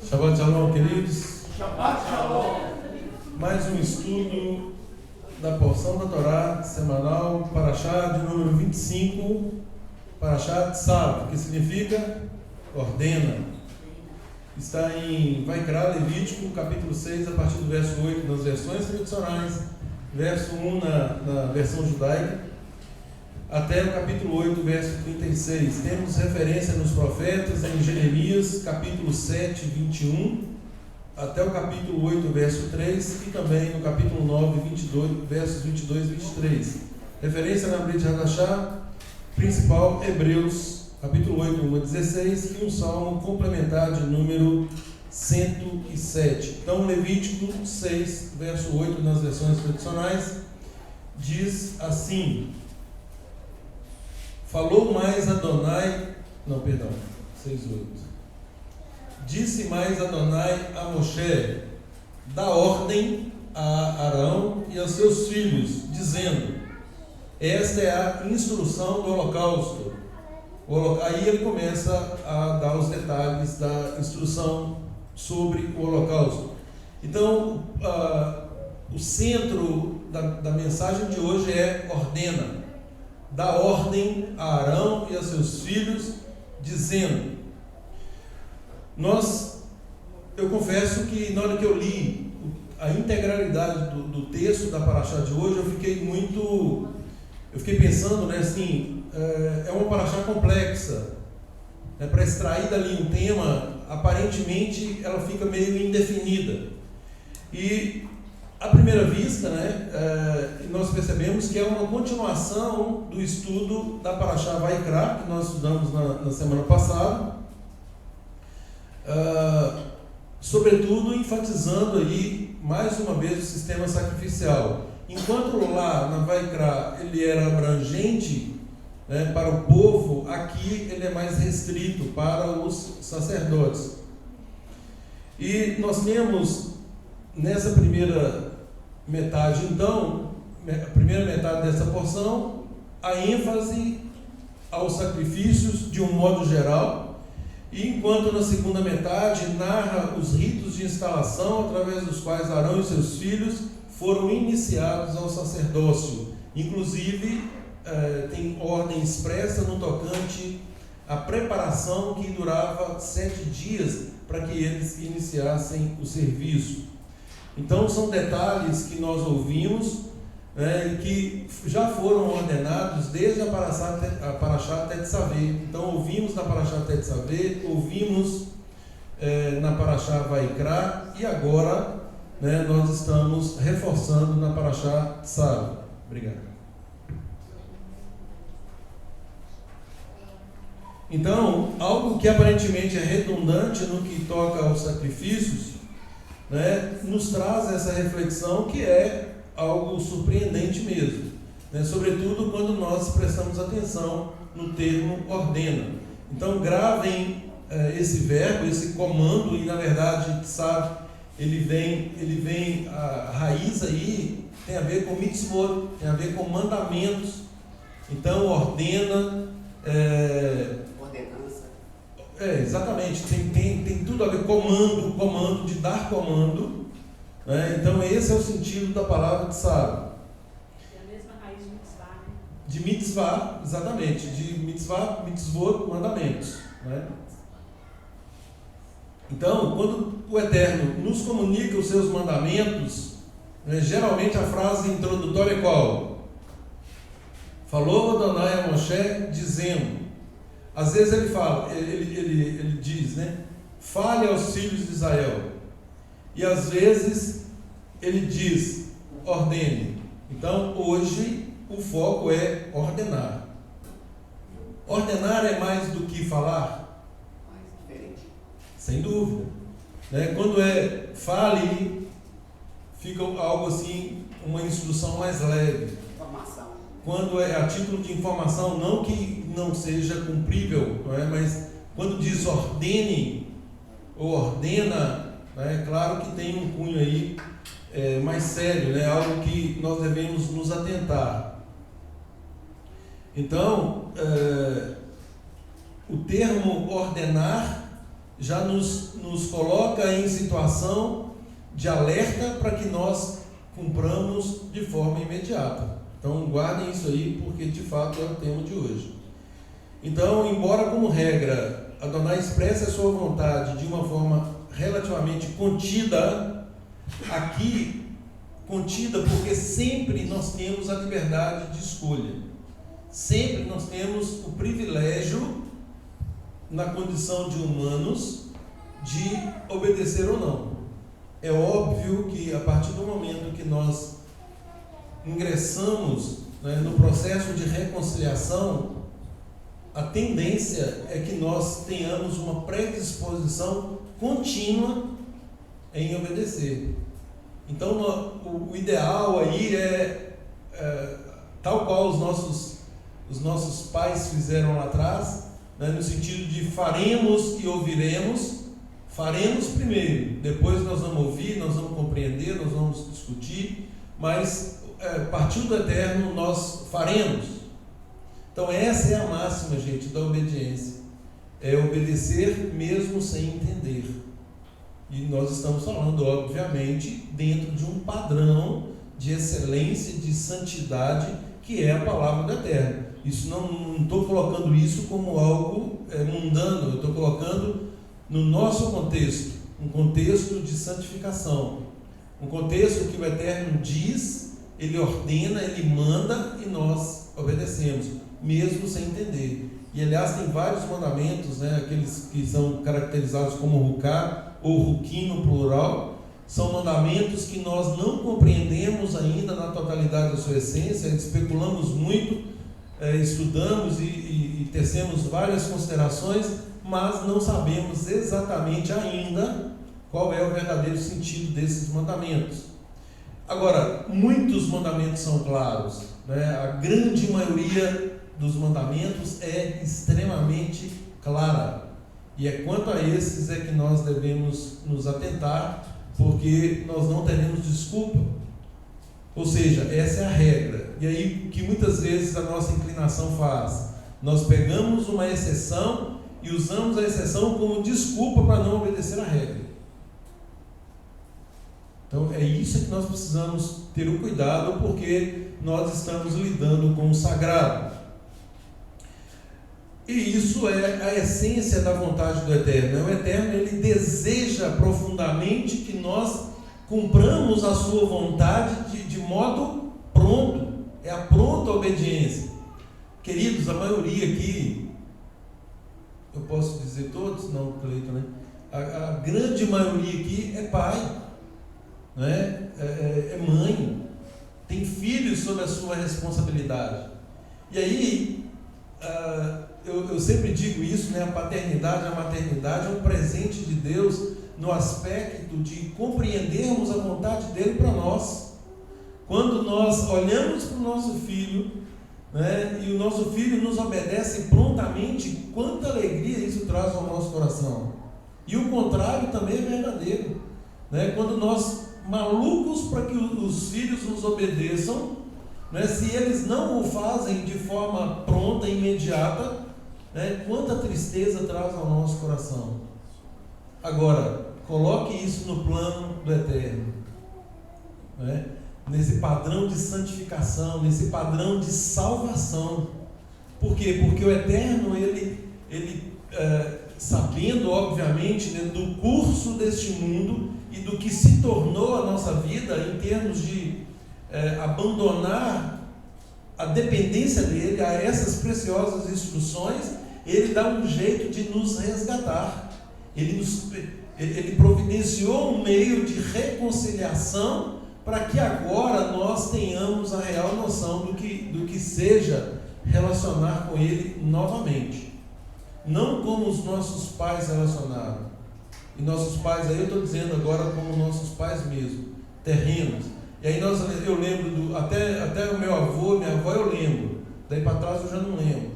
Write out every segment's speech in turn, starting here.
Shabbat Shalom, queridos. Shabbat Shalom. Mais um estudo da porção da Torá semanal, Parashá de número 25, Parashá Tzav, que significa ordena. Está em Vaikra, Levítico, capítulo 6, a partir do verso 8 nas versões tradicionais, verso 1 na versão judaica, até o capítulo 8, verso 36. Temos referência nos profetas em Jeremias, capítulo 7, 21, até o capítulo 8, verso 3, e também no capítulo 9, 22, versos 22 e 23. Referência na Brit Hadashah, principal, Hebreus, capítulo 8, 1 a 16, e um salmo complementar de número 107. Então, Levítico 6, verso 8, nas versões tradicionais, diz assim: falou mais Adonai, 6:8. Disse mais Adonai a Moshe: dá ordem a Arão e a seus filhos, dizendo: esta é a instrução do holocausto. Aí ele começa a dar os detalhes da instrução sobre o holocausto. Então, o centro da mensagem de hoje é ordena. Dá ordem a Arão e a seus filhos, dizendo. Eu confesso que na hora que eu li a integralidade do texto da Parashá de hoje, eu fiquei pensando, assim, é uma Parashá complexa, para extrair dali um tema, aparentemente ela fica meio indefinida, e à primeira vista, nós percebemos que é uma continuação do estudo da Parashá Vaikra, que nós estudamos na semana passada, sobretudo enfatizando aí mais uma vez o sistema sacrificial. Enquanto lá na Vaikra ele era abrangente, para o povo, aqui ele é mais restrito para os sacerdotes. E nós temos nessa primeira metade, então, a primeira metade dessa porção, a ênfase aos sacrifícios de um modo geral, e enquanto na segunda metade narra os ritos de instalação através dos quais Arão e seus filhos foram iniciados ao sacerdócio. Inclusive, tem ordem expressa no tocante à preparação que durava 7 dias para que eles iniciassem o serviço. Então, são detalhes que nós ouvimos, e que já foram ordenados desde a Parashá Tetzaveh. Então, ouvimos na Parashá Tetzaveh, ouvimos na Parashá Vaikra, e agora nós estamos reforçando na Parashá Tzav. Obrigado. Então, algo que aparentemente é redundante no que toca aos sacrifícios, nos traz essa reflexão que é algo surpreendente mesmo, sobretudo quando nós prestamos atenção no termo ordena. Então, gravem esse verbo, esse comando, e na verdade, sabe, ele vem, a raiz aí tem a ver com mitzvot, tem a ver com mandamentos. Então, ordena, Ordenança. Exatamente, tem tudo a ver, comando, de dar comando, Então esse é o sentido da palavra tzav. É a mesma raiz de mitzvah, De mitzvah, exatamente, de mitzvah, mitzvot, mandamentos, Então, quando o Eterno nos comunica os seus mandamentos, geralmente a frase introdutória é qual? Falou Adonai a Moshe dizendo. Às vezes ele fala, ele diz, fale aos filhos de Israel. E às vezes ele diz, ordene. Então, hoje o foco é ordenar. Ordenar é mais do que falar? Mais diferente. Sem dúvida. Quando é fale, fica algo assim, uma instrução mais leve. Informação. Quando é a título de informação, não que não seja cumprível, mas quando diz ordene ou ordena, é claro que tem um cunho aí mais sério, algo que nós devemos nos atentar. Então, o termo ordenar já nos coloca em situação de alerta para que nós cumpramos de forma imediata. Então guardem isso aí, porque de fato é o tema de hoje. Então, embora como regra Adonai expresse a sua vontade de uma forma relativamente contida, aqui contida porque sempre nós temos a liberdade de escolha, sempre nós temos o privilégio, na condição de humanos, de obedecer ou não. É óbvio que a partir do momento que nós ingressamos, no processo de reconciliação, a tendência é que nós tenhamos uma predisposição contínua em obedecer. Então, o ideal aí é tal qual os nossos pais fizeram lá atrás, no sentido de faremos e ouviremos. Faremos primeiro, depois nós vamos ouvir, nós vamos compreender, nós vamos discutir, mas partindo do eterno nós faremos. Então essa é a máxima, gente, da obediência, é obedecer mesmo sem entender. E nós estamos falando, obviamente, dentro de um padrão de excelência, de santidade, que é a palavra do eterno. Isso não estou colocando isso como algo mundano, eu estou colocando no nosso contexto, um contexto de santificação, um contexto que o Eterno diz, Ele ordena, Ele manda e nós obedecemos, mesmo sem entender. E aliás tem vários mandamentos, aqueles que são caracterizados como ruká ou ruquim no plural, são mandamentos que nós não compreendemos ainda na totalidade da sua essência, especulamos muito, estudamos e tecemos várias considerações, mas não sabemos exatamente ainda qual é o verdadeiro sentido desses mandamentos. Agora, muitos mandamentos são claros, a grande maioria dos mandamentos é extremamente clara, e é quanto a esses é que nós devemos nos atentar, porque nós não teremos desculpa. Ou seja, essa é a regra. E aí, o que muitas vezes a nossa inclinação faz? Nós pegamos uma exceção e usamos a exceção como desculpa para não obedecer a regra. Então é isso que nós precisamos ter o cuidado, porque nós estamos lidando com o sagrado. E isso é a essência da vontade do Eterno. O Eterno, Ele deseja profundamente que nós cumpramos a sua vontade de modo pronto. É a pronta obediência. Queridos, a maioria aqui, eu posso dizer todos? Não, Cleiton, a grande maioria aqui é pai, é mãe, tem filhos sob a sua responsabilidade. E aí, eu sempre digo isso, a paternidade e a maternidade é um presente de Deus no aspecto de compreendermos a vontade dele para nós. Quando nós olhamos para o nosso filho, e o nosso filho nos obedece prontamente, quanta alegria isso traz ao nosso coração. E o contrário também é verdadeiro, quando nós, malucos para que os filhos nos obedeçam, se eles não o fazem de forma pronta e imediata, quanta tristeza traz ao nosso coração. Agora, coloque isso no plano do Eterno, nesse padrão de santificação, nesse padrão de salvação. Por quê? Porque o Eterno, ele sabendo obviamente do curso deste mundo e do que se tornou a nossa vida em termos de abandonar a dependência dele a essas preciosas instruções, ele dá um jeito de nos resgatar. Ele providenciou um meio de reconciliação para que agora nós tenhamos a real noção do que seja relacionar com Ele novamente. Não como os nossos pais relacionaram. E nossos pais, aí eu estou dizendo agora como nossos pais mesmo, terrenos. E aí eu lembro, até o meu avô, minha avó eu lembro. Daí para trás eu já não lembro.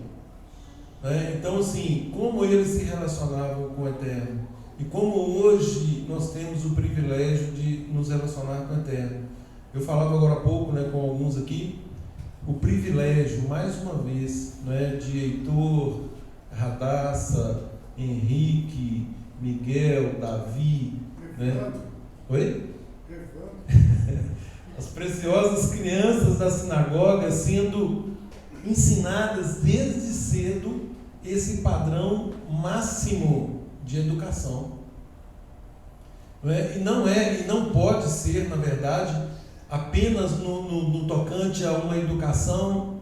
Então assim, como eles se relacionavam com o Eterno. E como hoje nós temos o privilégio de nos relacionar com o Eterno. Eu falava agora há pouco com alguns aqui, o privilégio, mais uma vez, de Heitor, Radassa, Henrique, Miguel, Davi, né? Oi? As preciosas crianças da sinagoga sendo ensinadas desde cedo esse padrão máximo de educação. E não pode ser, na verdade, apenas no tocante a uma educação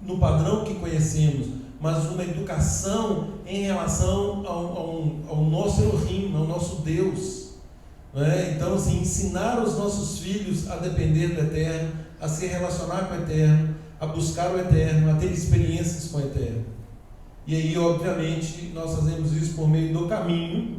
no padrão que conhecemos, mas uma educação em relação ao nosso Elohim, ao nosso Deus. Então, assim, ensinar os nossos filhos a depender do Eterno, a se relacionar com o Eterno, a buscar o Eterno, a ter experiências com o Eterno. E aí, obviamente, nós fazemos isso por meio do caminho,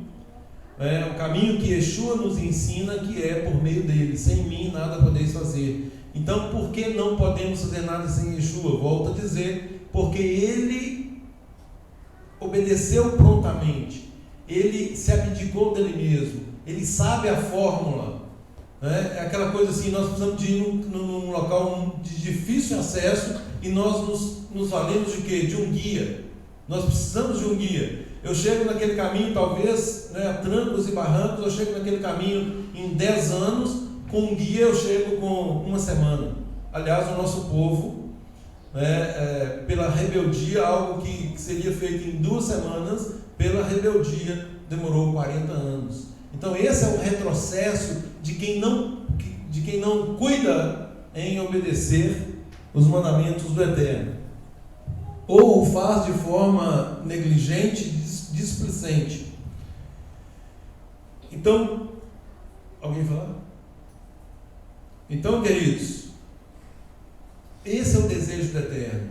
o caminho que Yeshua nos ensina, que é por meio dele. Sem mim nada podeis fazer. Então, por que não podemos fazer nada sem Yeshua? Volto a dizer, porque ele obedeceu prontamente, ele se abdicou dele mesmo, ele sabe a fórmula. É aquela coisa assim, nós precisamos de ir num local de difícil acesso e nós nos valemos de quê? De um guia. Nós precisamos de um guia. Eu chego naquele caminho, talvez, a trancos e barrancos, eu chego naquele caminho em 10 anos, com um guia eu chego com uma semana. Aliás, o nosso povo, pela rebeldia, algo que seria feito em 2 semanas, pela rebeldia, demorou 40 anos. Então esse é o retrocesso de quem não cuida em obedecer os mandamentos do Eterno, ou o faz de forma negligente e displicente. Então, alguém falar? Então, queridos, esse é o desejo do Eterno.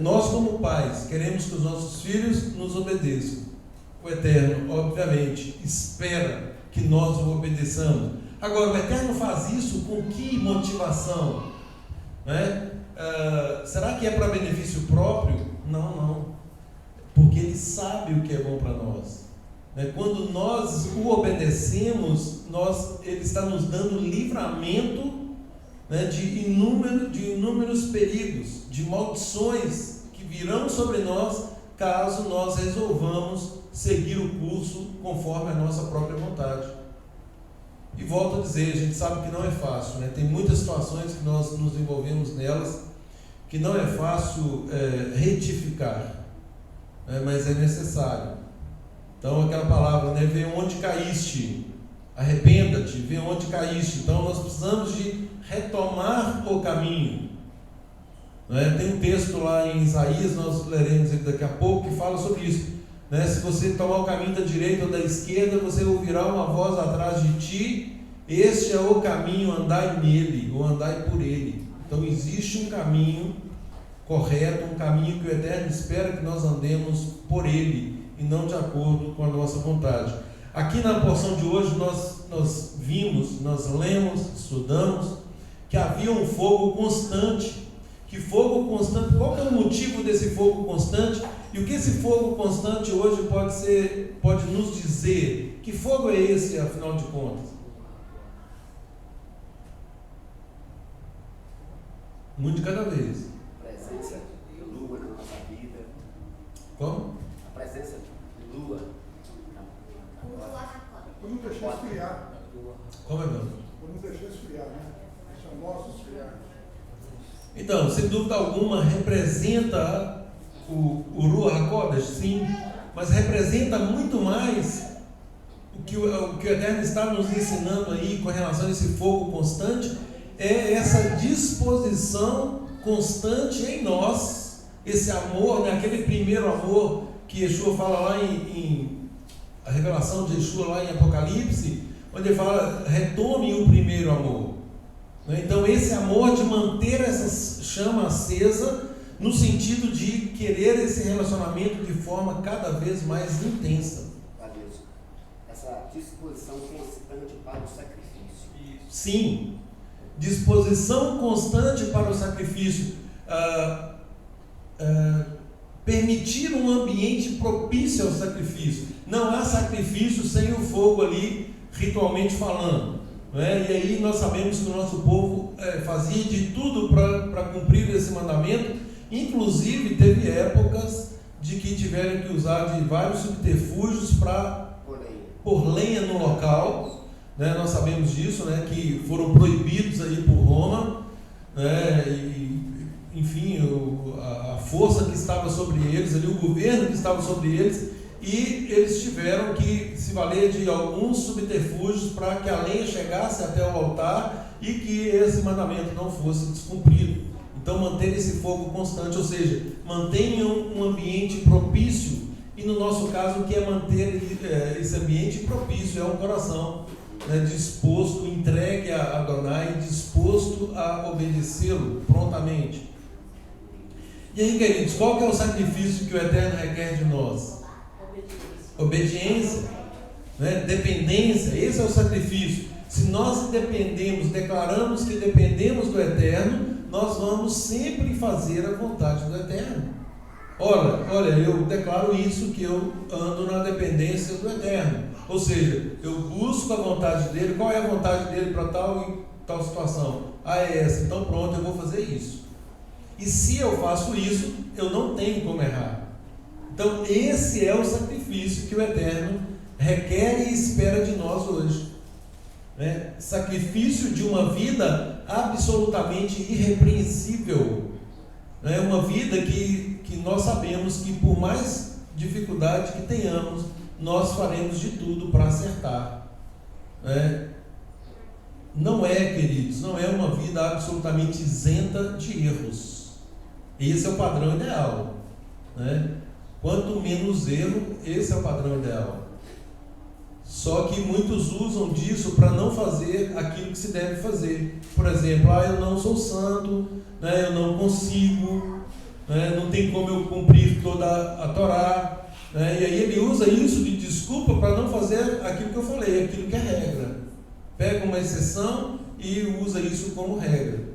Nós, como pais, queremos que os nossos filhos nos obedeçam. O Eterno, obviamente, espera que nós o obedeçamos. Agora, o Eterno faz isso com que motivação? Será que é para benefício próprio? Não. Porque Ele sabe o que é bom para nós. Quando nós o obedecemos, Ele está nos dando livramento, de inúmeros perigos, de maldições que virão sobre nós, caso nós resolvamos seguir o curso conforme a nossa própria vontade. E volto a dizer, a gente sabe que não é fácil, tem muitas situações que nós nos envolvemos nelas, que não é fácil retificar, mas é necessário. Então aquela palavra, vê onde caíste, arrependa-te, vê onde caíste. Então nós precisamos de retomar o caminho. Tem um texto lá em Isaías, nós leremos daqui a pouco, que fala sobre isso. Se você tomar o caminho da direita ou da esquerda, você ouvirá uma voz atrás de ti: este é o caminho, andai nele, ou andai por ele. Então existe um caminho correto, um caminho que o Eterno espera que nós andemos por ele, e não de acordo com a nossa vontade. Aqui na porção de hoje nós vimos, nós lemos, estudamos, que havia um fogo constante. Que fogo constante, qual é o motivo desse fogo constante? E o que esse fogo constante hoje pode nos dizer? Que fogo é esse, afinal de contas? Muito de cada vez. A presença de lua na nossa vida. Como? A presença de lua. Eu não deixei esfriar. Como é mesmo? Eu não deixei esfriar, Deixa nosso esfriar. Então, sem dúvida alguma, representa o Ruach HaKodesh, sim, mas representa muito mais o que o Eterno está nos ensinando aí com relação a esse fogo constante, é essa disposição constante em nós, esse amor, aquele primeiro amor que Yeshua fala lá em a revelação de Yeshua lá em Apocalipse, onde ele fala: retome o primeiro amor. Então esse amor de manter essa chama acesa, no sentido de querer esse relacionamento de forma cada vez mais intensa. Deus. Essa disposição constante para o sacrifício. Sim, disposição constante para o sacrifício. Permitir um ambiente propício ao sacrifício. Não há sacrifício sem o fogo ali, ritualmente falando. E aí nós sabemos que o nosso povo fazia de tudo para cumprir esse mandamento. Inclusive teve épocas de que tiveram que usar de vários subterfúgios para pôr lenha no local, né? Nós sabemos disso, né? Que foram proibidos aí por Roma, né? E, enfim, a força que estava sobre eles, ali, o governo que estava sobre eles, e eles tiveram que se valer de alguns subterfúgios para que a lenha chegasse até o altar e que esse mandamento não fosse descumprido. Então, manter esse fogo constante, ou seja, mantenham um ambiente propício. E no nosso caso, o que é manter esse ambiente propício é um coração, né, disposto, entregue a Adonai, disposto a obedecê-lo prontamente. E aí, queridos, qual que é o sacrifício que o Eterno requer de nós? Obediência, né? Dependência, esse é o sacrifício. Se nós dependemos, declaramos que dependemos do Eterno, nós vamos sempre fazer a vontade do Eterno. Olha, eu declaro isso, que eu ando na dependência do Eterno. Ou seja, eu busco a vontade dele. Qual é a vontade dele para tal e tal situação? É essa. Então pronto, eu vou fazer isso. E se eu faço isso, eu não tenho como errar. Então esse é o sacrifício que o Eterno requer e espera de nós hoje. Sacrifício de uma vida absolutamente irrepreensível, uma vida que nós sabemos que por mais dificuldade que tenhamos, nós faremos de tudo para acertar. Não é, queridos, não é uma vida absolutamente isenta de erros. Esse é o padrão ideal, Quanto menos erro, esse é o padrão ideal. Só que muitos usam disso para não fazer aquilo que se deve fazer. Por exemplo, eu não sou santo, eu não consigo, não tem como eu cumprir toda a Torá. E aí ele usa isso de desculpa para não fazer aquilo que eu falei, aquilo que é regra. Pega uma exceção e usa isso como regra.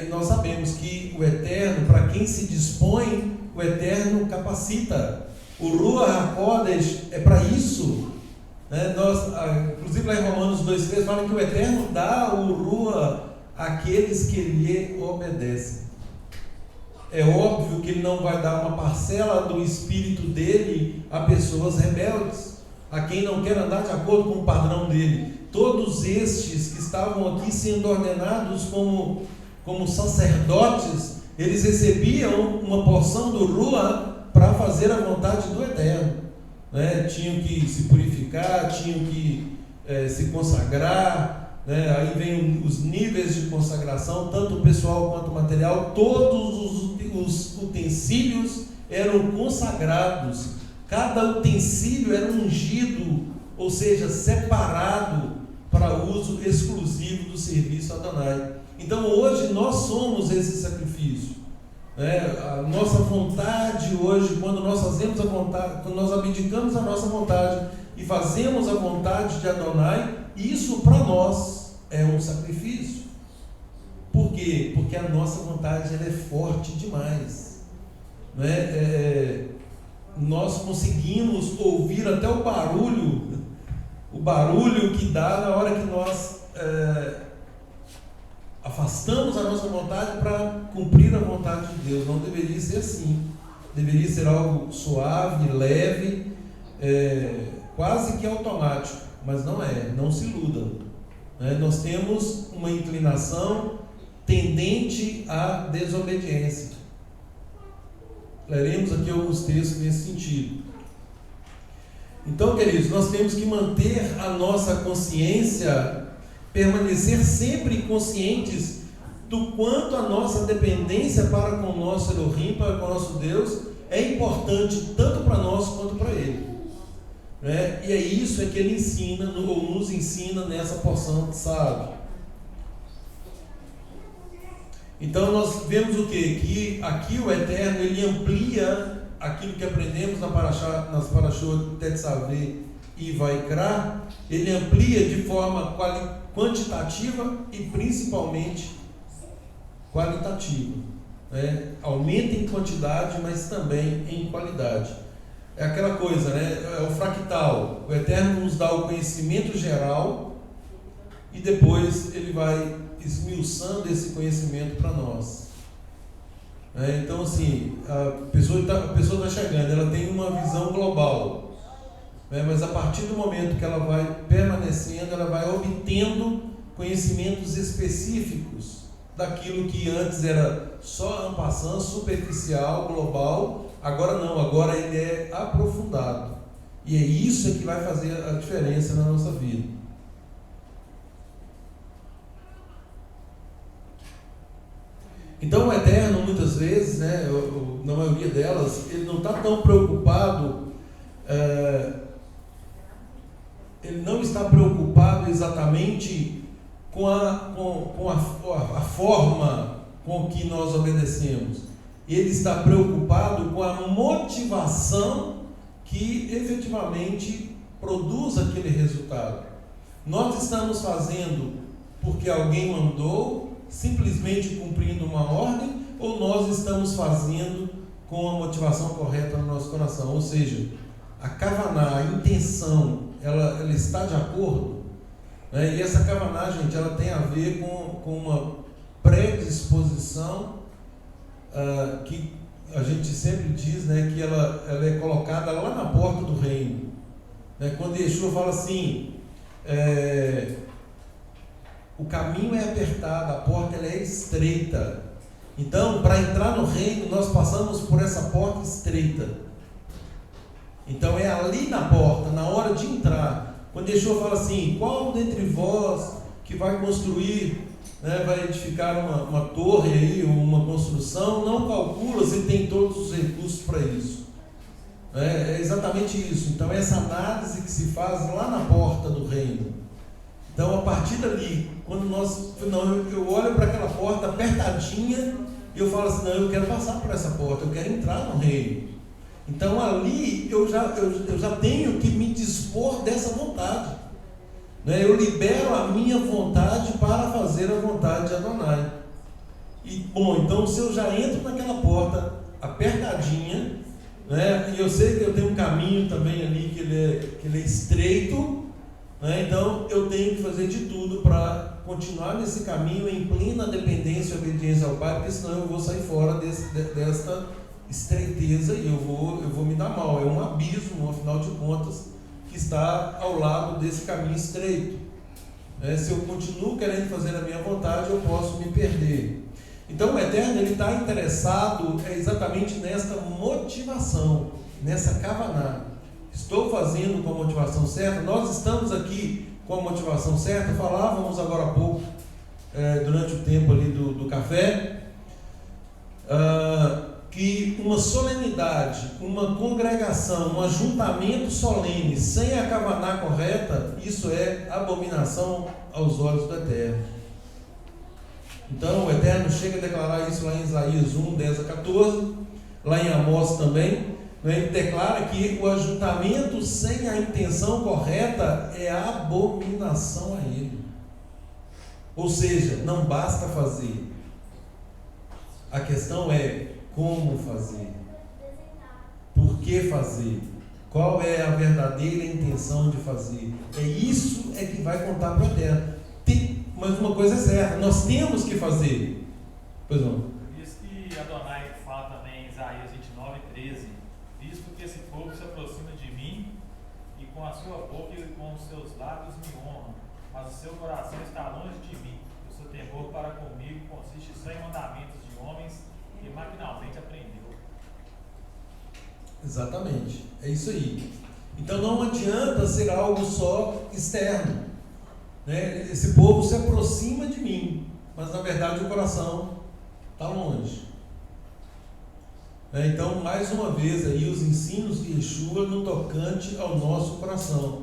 E nós sabemos que o Eterno, para quem se dispõe, o Eterno capacita. O Ruach HaKodesh é para isso. Inclusive lá em Romanos 2,3 fala que o Eterno dá o Ruach àqueles que lhe obedecem. É óbvio que ele não vai dar uma parcela do Espírito dele a pessoas rebeldes, a quem não quer andar de acordo com o padrão dele. Todos estes que estavam aqui sendo ordenados como sacerdotes, eles recebiam uma porção do Ruach para fazer a vontade do Eterno. Tinham que se purificar, tinham que se consagrar, aí vem os níveis de consagração, tanto pessoal quanto material. Todos os utensílios eram consagrados, cada utensílio era ungido, ou seja, separado para uso exclusivo do serviço a Adonai. Então hoje nós somos esse sacrifício. A nossa vontade hoje, quando nós fazemos a vontade, quando nós abdicamos a nossa vontade e fazemos a vontade de Adonai, isso para nós é um sacrifício. Por quê? Porque a nossa vontade ela é forte demais. Nós conseguimos ouvir até o barulho que dá na hora que nós afastamos a nossa vontade para cumprir a vontade de Deus. Não deveria ser assim. Deveria ser algo suave, leve, quase que automático, mas não é. Não se iludam. Nós temos uma inclinação tendente à desobediência. Leremos aqui alguns textos nesse sentido. Então, queridos, nós temos que manter a nossa consciência, permanecer sempre conscientes do quanto a nossa dependência para com o nosso Elohim, para com o nosso Deus, é importante tanto para nós quanto para Ele. E é isso que Ele ensina, ou nos ensina nessa porção de sábado. Então nós vemos o quê? Que aqui o Eterno, Ele amplia aquilo que aprendemos nas parashot Tetzaveh e Vaikra. Ele amplia de forma quantitativa e principalmente qualitativa. Aumenta em quantidade, mas também em qualidade. É aquela coisa, é o fractal. O Eterno nos dá o conhecimento geral e depois Ele vai esmiuçando esse conhecimento para nós. Então, assim, a pessoa está chegando, ela tem uma visão global, mas a partir do momento que ela vai permanecendo, ela vai obtendo conhecimentos específicos daquilo que antes era só en passant, superficial, global. Agora não, agora ele é aprofundado. E é isso que vai fazer a diferença na nossa vida. Então o Eterno, muitas vezes, na maioria delas, ele não está tão preocupado, ele não está preocupado exatamente com a forma com que nós obedecemos. Ele está preocupado com a motivação que efetivamente produz aquele resultado. Nós estamos fazendo porque alguém mandou, simplesmente cumprindo uma ordem, ou nós estamos fazendo com a motivação correta no nosso coração? Ou seja, a kavaná, a intenção, ela está de acordo? E essa kavaná, gente, ela tem a ver com uma predisposição que a gente sempre diz, que ela é colocada lá na porta do reino. Quando Yeshua fala assim, o caminho é apertado, a porta ela é estreita. Então, para entrar no reino, nós passamos por essa porta estreita. Então, é ali na porta, na hora de entrar. Quando Yeshua fala assim, qual dentre vós que vai construir, vai edificar uma torre aí, uma construção, não calcula se tem todos os recursos para isso. É exatamente isso. Então, essa análise que se faz lá na porta do reino. Então, a partir dali, quando eu olho para aquela porta apertadinha e eu falo assim, não, eu quero passar por essa porta, eu quero entrar no reino. Então, ali eu já tenho que me dispor dessa vontade. Eu libero a minha vontade para fazer a vontade de Adonai. E, então, se eu já entro naquela porta apertadinha, e eu sei que eu tenho um caminho também ali que ele é estreito, então eu tenho que fazer de tudo para continuar nesse caminho em plena dependência e obediência ao Pai, porque senão eu vou sair fora desta estreiteza e eu vou me dar mal. É um abismo, afinal de contas, que está ao lado desse caminho estreito. Se eu continuo querendo fazer a minha vontade, eu posso me perder. Então o Eterno ele está interessado exatamente nesta motivação, nessa kavaná. Estou fazendo com a motivação certa? Nós estamos aqui com a motivação certa? Falávamos agora há pouco, durante o tempo ali do café, que uma solenidade, uma congregação, um ajuntamento solene sem a kavaná correta, isso é abominação aos olhos do Eterno. Então o Eterno chega a declarar isso lá em Isaías 1, 10 a 14, lá em Amós também. Ele declara que o ajuntamento sem a intenção correta é abominação a ele. Ou seja, não basta fazer. A questão é como fazer, por que fazer, qual é a verdadeira intenção de fazer. Isso que vai contar para o Eterno. Mas uma coisa é certa, nós temos que fazer. Pois não. Isso que Adonai fala também em Isaías 29:13, visto que esse povo se aproxima de mim e com a sua boca e com os seus lábios me honram, mas o seu coração está longe de mim. O seu temor para comigo consiste só em mandamentos de homens que maquinalmente aprendeu. Exatamente, é isso aí. Então não adianta ser algo só externo. Esse povo se aproxima de mim, mas na verdade o coração está longe. Então, mais uma vez, aí os ensinos de Yeshua no tocante ao nosso coração.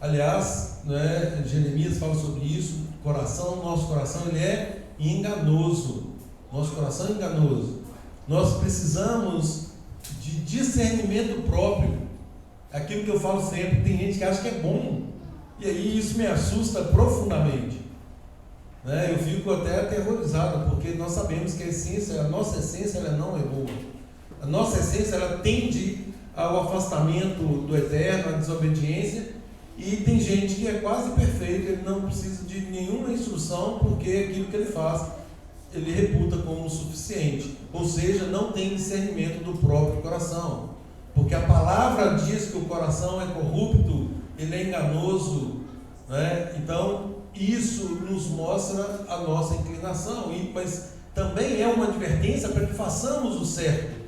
Aliás, Jeremias fala sobre isso. Nosso coração ele é enganoso. Nosso coração é enganoso. Nós precisamos de discernimento próprio. Aquilo que eu falo sempre, tem gente que acha que é bom. E aí isso me assusta profundamente. Eu fico até aterrorizado, porque nós sabemos que a nossa essência ela não é boa. A nossa essência ela tende ao afastamento do Eterno, à desobediência, e tem gente que é quase perfeito, ele não precisa de nenhuma instrução, porque aquilo que ele faz ele reputa como suficiente, ou seja, não tem discernimento do próprio coração, porque a palavra diz que o coração é corrupto, ele é enganoso, né? Então isso nos mostra a nossa inclinação, mas também é uma advertência para que façamos o certo.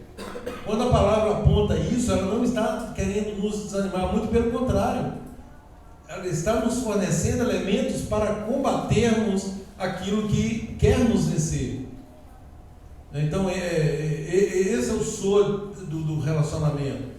Quando a palavra aponta isso, ela não está querendo nos desanimar, muito pelo contrário, ela está nos fornecendo elementos para combatermos aquilo que quer nos vencer. Então esse é o soro do relacionamento.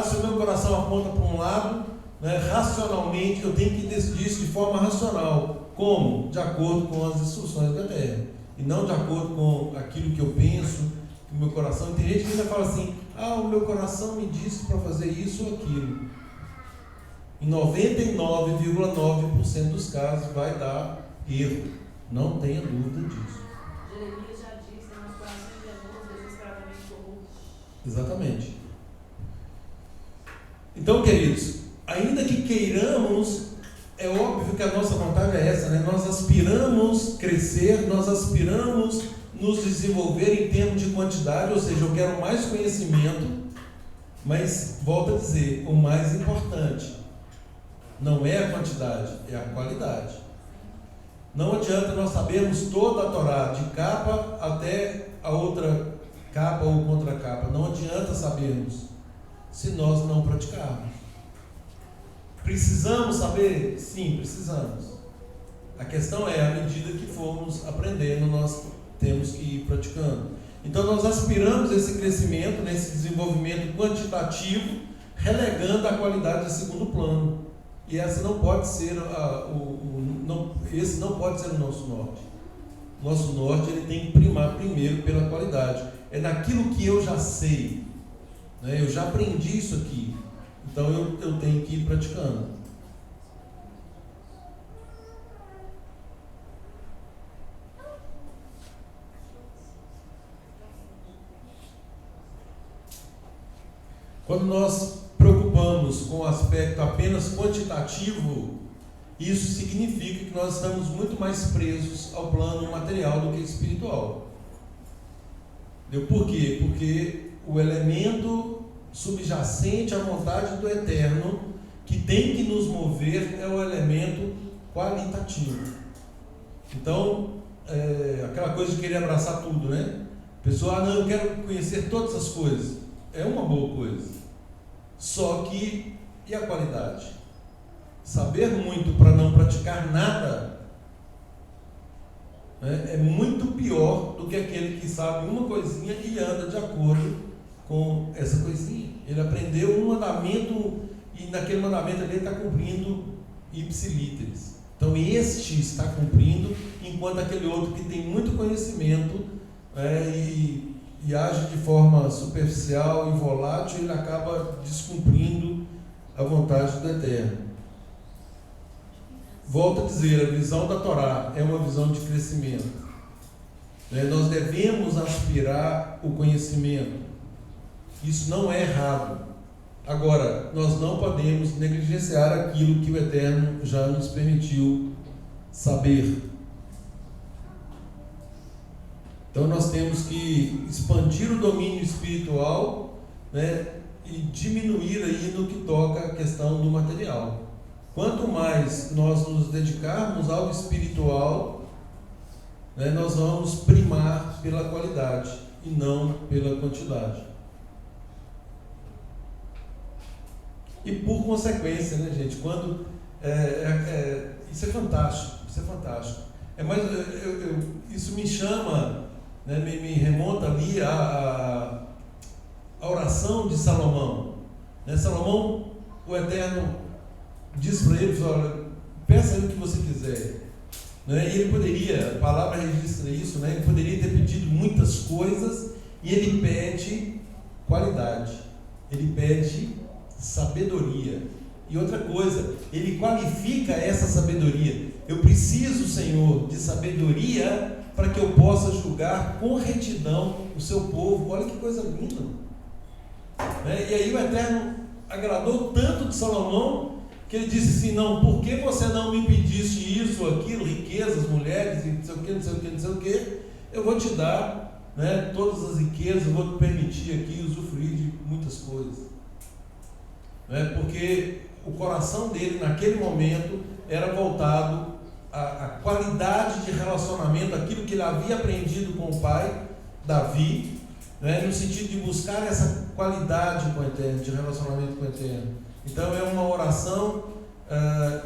Se o meu coração aponta para um lado, né, racionalmente eu tenho que decidir isso de forma racional. Como? De acordo com as instruções do Eterno, e não de acordo com aquilo que eu penso, que o meu coração. Tem gente que ainda fala assim: o meu coração me disse para fazer isso ou aquilo. Em 99,9% dos casos vai dar erro, não tenha dúvida disso. Jeremias já disse: nosso coração enganoso, desesperadamente corrupto. Exatamente. Então, queridos, ainda que queiramos, é óbvio que a nossa vontade é essa, né? Nós aspiramos crescer, nós aspiramos nos desenvolver em termos de quantidade, ou seja, eu quero mais conhecimento, mas, volto a dizer, o mais importante não é a quantidade, é a qualidade. Não adianta nós sabermos toda a Torá, de capa até a outra capa ou contracapa, não adianta sabermos se nós não praticarmos. Precisamos saber? Sim, precisamos. A questão é, à medida que formos aprendendo, nós temos que ir praticando. Então nós aspiramos esse crescimento, nesse desenvolvimento quantitativo, relegando a qualidade a segundo plano. E essa não pode ser esse não pode ser o nosso norte. Nosso norte ele tem que primar primeiro pela qualidade. É naquilo que eu já sei, né? Eu já aprendi isso aqui. Então eu tenho que ir praticando. Quando nós preocupamos com o aspecto apenas quantitativo, isso significa que nós estamos muito mais presos ao plano material do que espiritual. Por quê? Porque o elemento subjacente à vontade do Eterno, que tem que nos mover, é o elemento qualitativo. Então, aquela coisa de querer abraçar tudo, né? A pessoa, não, eu quero conhecer todas as coisas. É uma boa coisa. Só que, e a qualidade? Saber muito para não praticar nada, né, é muito pior do que aquele que sabe uma coisinha e anda de acordo com essa coisinha. Ele aprendeu um mandamento e naquele mandamento ele está cumprindo ipsilíteres. Então este está cumprindo, enquanto aquele outro que tem muito conhecimento e age de forma superficial e volátil, ele acaba descumprindo a vontade do Eterno. Volto a dizer, a visão da Torá é uma visão de crescimento. Nós devemos aspirar o conhecimento. Isso não é errado. Agora, nós não podemos negligenciar aquilo que o Eterno já nos permitiu saber. Então nós temos que expandir o domínio espiritual, né, e diminuir aí no que toca a questão do material. Quanto mais nós nos dedicarmos ao espiritual, né, nós vamos primar pela qualidade e não pela quantidade. E por consequência, né, gente, quando isso é fantástico, isso é fantástico. Isso me chama, né, me remonta ali a oração de Salomão. Né? Salomão, o Eterno diz para ele: olha, peça aí o que você quiser. Né? E ele poderia, a palavra registra isso, né? Ele poderia ter pedido muitas coisas, e ele pede qualidade, ele pede sabedoria. E outra coisa, ele qualifica essa sabedoria. Eu preciso, Senhor, de sabedoria para que eu possa julgar com retidão o seu povo. Olha que coisa linda. Né? E aí o Eterno agradou tanto de Salomão que ele disse assim: não, por que você não me pediste isso ou aquilo, riquezas, mulheres, e não sei o que, não sei o que, não sei o que? eu vou te dar, né, todas as riquezas, eu vou te permitir aqui usufruir de muitas coisas. Né, porque o coração dele naquele momento era voltado à qualidade de relacionamento, aquilo que ele havia aprendido com o pai, Davi, né, no sentido de buscar essa qualidade com o Eterno, de relacionamento com o Eterno. Então é uma oração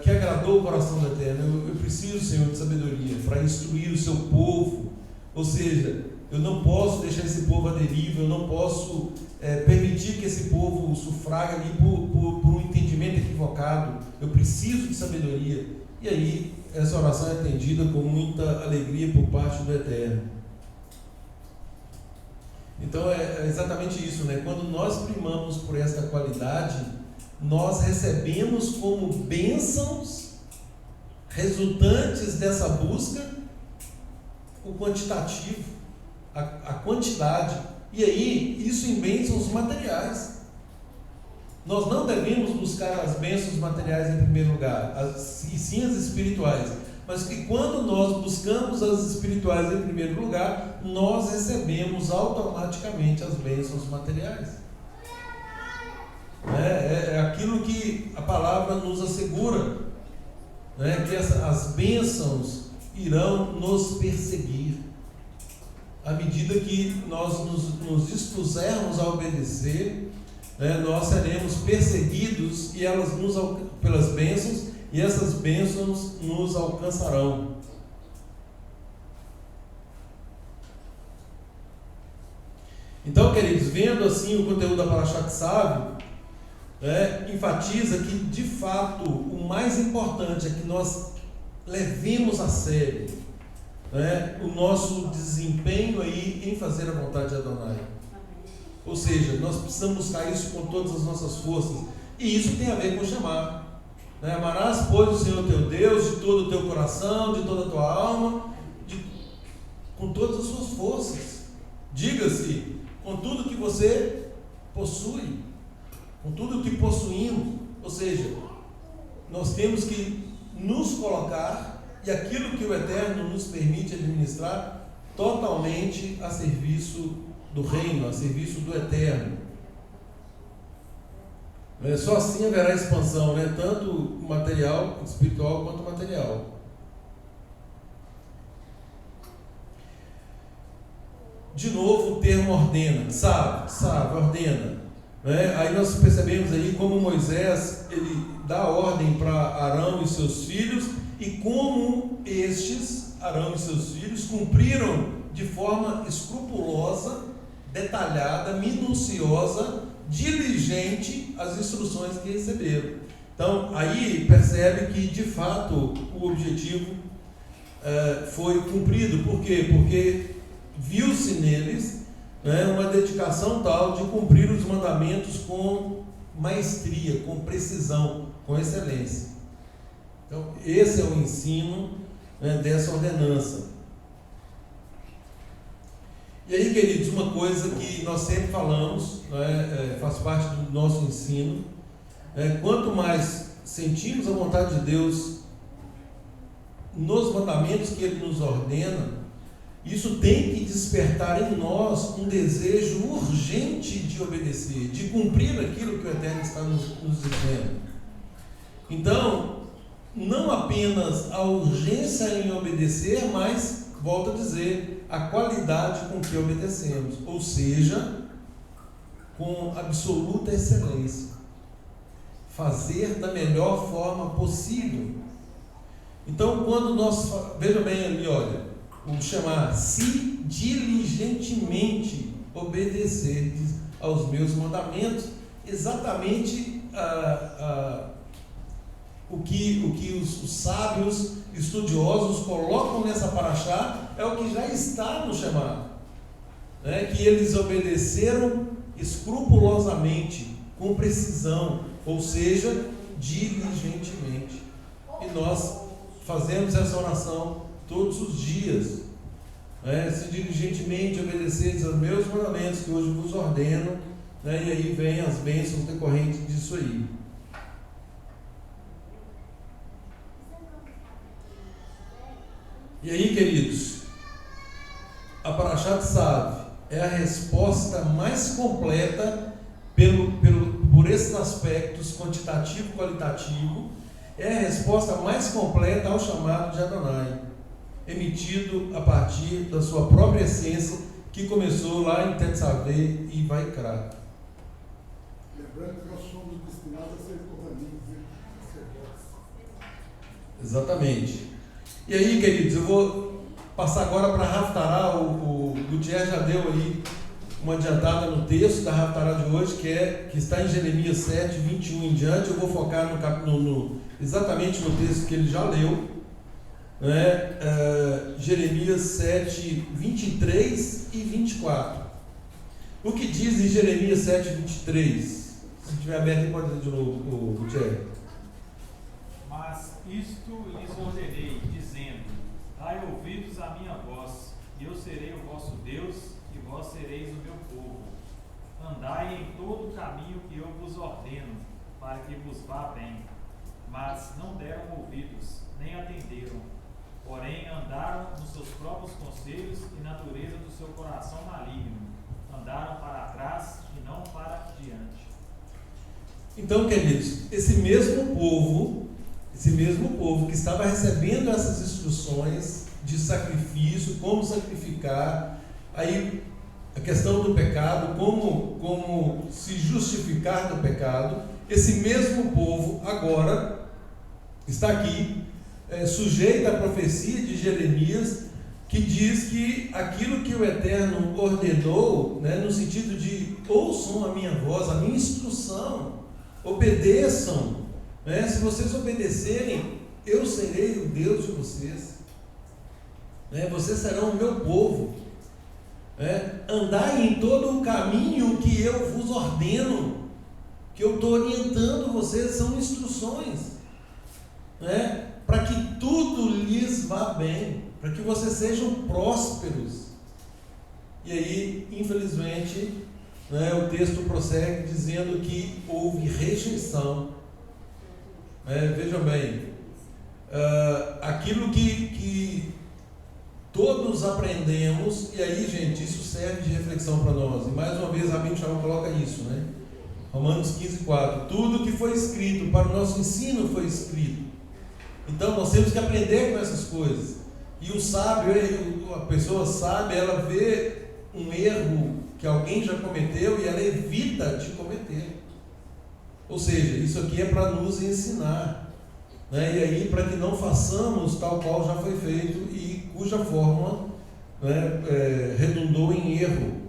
que agradou o coração do Eterno. Eu preciso, Senhor, de sabedoria para instruir o seu povo, ou seja, eu não posso deixar esse povo à deriva, eu não posso permitir que esse povo sufrague ali por um entendimento equivocado. Eu preciso de sabedoria. E aí essa oração é atendida com muita alegria por parte do Eterno. Então é exatamente isso, né? Quando nós primamos por esta qualidade, nós recebemos como bênçãos resultantes dessa busca o quantitativo, a quantidade, e aí isso em bênçãos materiais. Nós não devemos buscar as bênçãos materiais em primeiro lugar, e sim as espirituais, mas que quando nós buscamos as espirituais em primeiro lugar, nós recebemos automaticamente as bênçãos materiais. É aquilo que a palavra nos assegura, né, que as bênçãos irão nos perseguir à medida que nós nos dispusermos a obedecer, né, nós seremos perseguidos e elas pelas bênçãos, e essas bênçãos nos alcançarão. Então, queridos, vendo assim o conteúdo da Parashat Tzav, enfatiza que de fato o mais importante é que nós levemos a sério, né, o nosso desempenho aí em fazer a vontade de Adonai. Ou seja, nós precisamos buscar isso com todas as nossas forças, e isso tem a ver com chamar. Amarás, pois, o Senhor teu Deus de todo o teu coração, de toda a tua alma, com todas as suas forças. Diga-se, com tudo que você possui, com tudo que possuímos. Ou seja, nós temos que nos colocar, e aquilo que o Eterno nos permite administrar, totalmente a serviço do reino, a serviço do Eterno. Só assim haverá expansão, né? Tanto material, espiritual, quanto material. De novo o termo ordena, sabe, ordena. Aí nós percebemos aí como Moisés, ele dá ordem para Arão e seus filhos, e como estes, Arão e seus filhos, cumpriram de forma escrupulosa, detalhada, minuciosa, diligente as instruções que receberam. Então aí percebe que de fato o objetivo foi cumprido. Por quê? Porque viu-se neles, uma dedicação tal de cumprir os mandamentos com maestria, com precisão, com excelência. Então esse é o ensino, dessa ordenança. E aí, queridos, uma coisa que nós sempre falamos, faz parte do nosso ensino, quanto mais sentimos a vontade de Deus nos mandamentos que Ele nos ordena, isso tem que despertar em nós um desejo urgente de obedecer, de cumprir aquilo que o Eterno está nos dizendo. Então, não apenas a urgência em obedecer, mas, volto a dizer, a qualidade com que obedecemos, ou seja, com absoluta excelência, fazer da melhor forma possível. Então, quando nós, veja bem ali, olha, o chamar, se diligentemente obedecer aos meus mandamentos, exatamente o que os sábios estudiosos colocam nessa paraxá é o que já está no chamado, que eles obedeceram escrupulosamente, com precisão, ou seja, diligentemente. E nós fazemos essa oração todos os dias, se diligentemente obedeceres aos meus mandamentos que hoje vos ordeno, e aí vem as bênçãos decorrentes disso aí. E aí, queridos, achado-chave é a resposta mais completa por esses aspectos quantitativo e qualitativo, é a resposta mais completa ao chamado de Adonai, emitido a partir da sua própria essência, que começou lá em Tetzaveh e Vaikra. Lembrando que nós somos destinados a ser Kohanim, sacerdotes. Exatamente. E aí, queridos, eu vou passar agora para a Haftarah. O Gutierrez já deu aí uma adiantada no texto da Haftarah de hoje, que está em Jeremias 7, 21 em diante. Eu vou focar exatamente no texto que ele já leu, né? Jeremias 7, 23 e 24. O que diz em Jeremias 7, 23? Se tiver aberto aí, pode ler de novo, Gutierrez. Mas isto lhes ordenei, dizendo: dai ouvidos à minha voz, e eu serei o vosso Deus, e vós sereis o meu povo. Andai em todo o caminho que eu vos ordeno, para que vos vá bem. Mas não deram ouvidos, nem atenderam. Porém andaram nos seus próprios conselhos e na dureza do seu coração maligno. Andaram para trás e não para diante. Então, queridos, esse mesmo povo que estava recebendo essas instruções de sacrifício, como sacrificar, aí a questão do pecado, como se justificar do pecado, esse mesmo povo agora está aqui, sujeito à profecia de Jeremias, que diz que aquilo que o Eterno ordenou, né, no sentido de ouçam a minha voz, a minha instrução, obedeçam, né? Se vocês obedecerem, eu serei o Deus de vocês, né? Vocês serão o meu povo, né? Andai em todo o caminho que eu vos ordeno, que eu estou orientando vocês, são instruções, né? Para que tudo lhes vá bem, para que vocês sejam prósperos. E aí, infelizmente, né, o texto prossegue dizendo que houve rejeição. Vejam bem, aquilo que todos aprendemos, e aí, gente, isso serve de reflexão para nós, e mais uma vez a Bíblia coloca isso, né? Romanos 15:4, tudo que foi escrito para o nosso ensino foi escrito. Então nós temos que aprender com essas coisas. E o sábio, a pessoa sábia, ela vê um erro que alguém já cometeu e ela evita de cometer. Ou seja, isso aqui é para nos ensinar, né? E aí para que não façamos tal qual já foi feito e cuja forma, né, redundou em erro.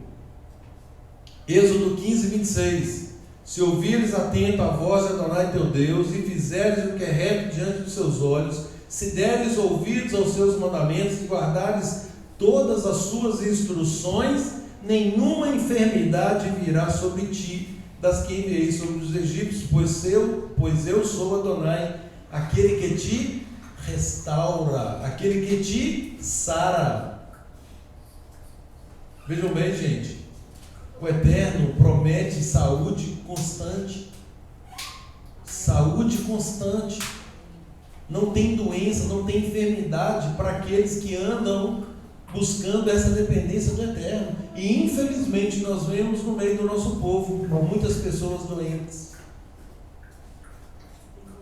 Êxodo 15:26, se ouvires atento a voz de Adonai teu Deus e fizeres o que é reto diante dos seus olhos, se deres ouvidos aos seus mandamentos e guardares todas as suas instruções, nenhuma enfermidade virá sobre ti, das que enviei sobre os egípcios, pois eu sou Adonai, aquele que te restaura, aquele que te sara. Vejam bem, gente, o Eterno promete saúde constante. Saúde constante. Não tem doença, não tem enfermidade para aqueles que andam buscando essa dependência do Eterno. E infelizmente nós vemos no meio do nosso povo muitas pessoas doentes.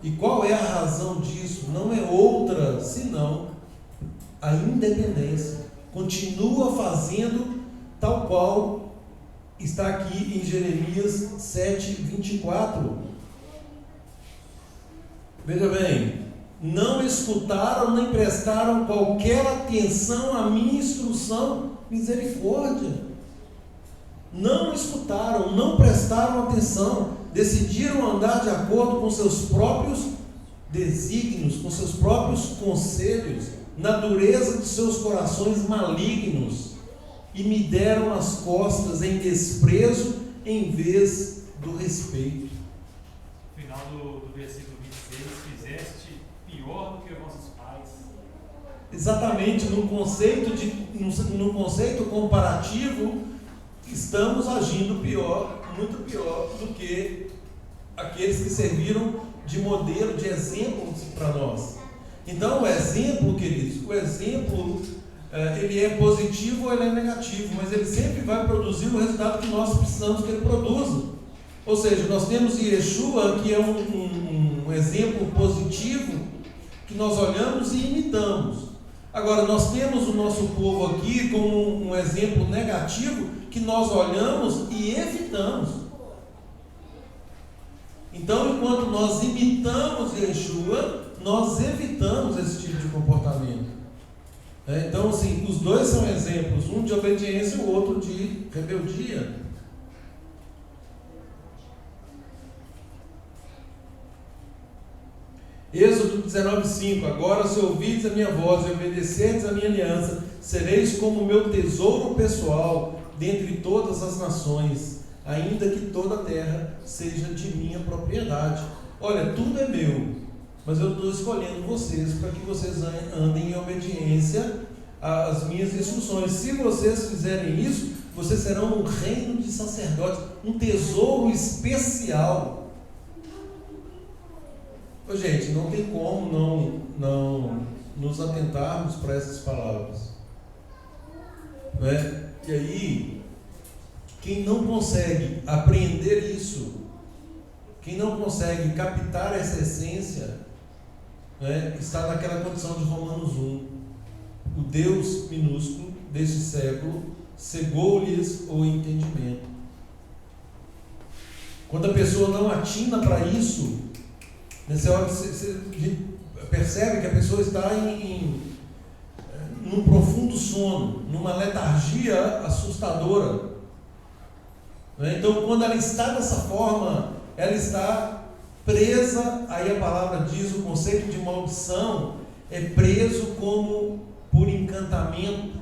E qual é a razão disso? Não é outra senão a independência. Continua fazendo tal qual está aqui em Jeremias 7:24. Veja bem, não escutaram nem prestaram qualquer atenção à minha instrução. Misericórdia. Não escutaram, não prestaram atenção, decidiram andar de acordo com seus próprios desígnios, com seus próprios conselhos, na dureza de seus corações malignos, e me deram as costas em desprezo em vez do respeito. No final do versículo 26, fizeste pior do que vossos pais. Exatamente, no conceito comparativo, estamos agindo pior, muito pior do que aqueles que serviram de modelo, de exemplo para nós. Então, o exemplo, queridos, o exemplo ele é positivo ou ele é negativo, mas ele sempre vai produzir o resultado que nós precisamos que ele produza. Ou seja, nós temos Yeshua, que é um exemplo positivo, que nós olhamos e imitamos. Agora, nós temos o nosso povo aqui como um exemplo negativo, que nós olhamos e evitamos. Então, enquanto nós imitamos Yeshua, nós evitamos esse tipo de comportamento. Então, assim, os dois são exemplos, um de obediência e o outro de rebeldia. Êxodo 19:5. Agora, se ouvides a minha voz e obedecerdes a minha aliança, sereis como o meu tesouro pessoal dentre todas as nações, ainda que toda a terra seja de minha propriedade. Olha, tudo é meu, mas eu estou escolhendo vocês para que vocês andem em obediência às minhas instruções. Se vocês fizerem isso, vocês serão um reino de sacerdotes, um tesouro especial. Ô, gente, não tem como não nos atentarmos para essas palavras, não é? E aí, quem não consegue apreender isso, quem não consegue captar essa essência, né, está naquela condição de Romanos 1. O Deus minúsculo deste século cegou-lhes o entendimento. Quando a pessoa não atina para isso, nessa hora você percebe que a pessoa está num profundo sono, numa letargia assustadora. Então, quando ela está dessa forma, ela está presa. Aí a palavra diz, o conceito de maldição é preso como por encantamento.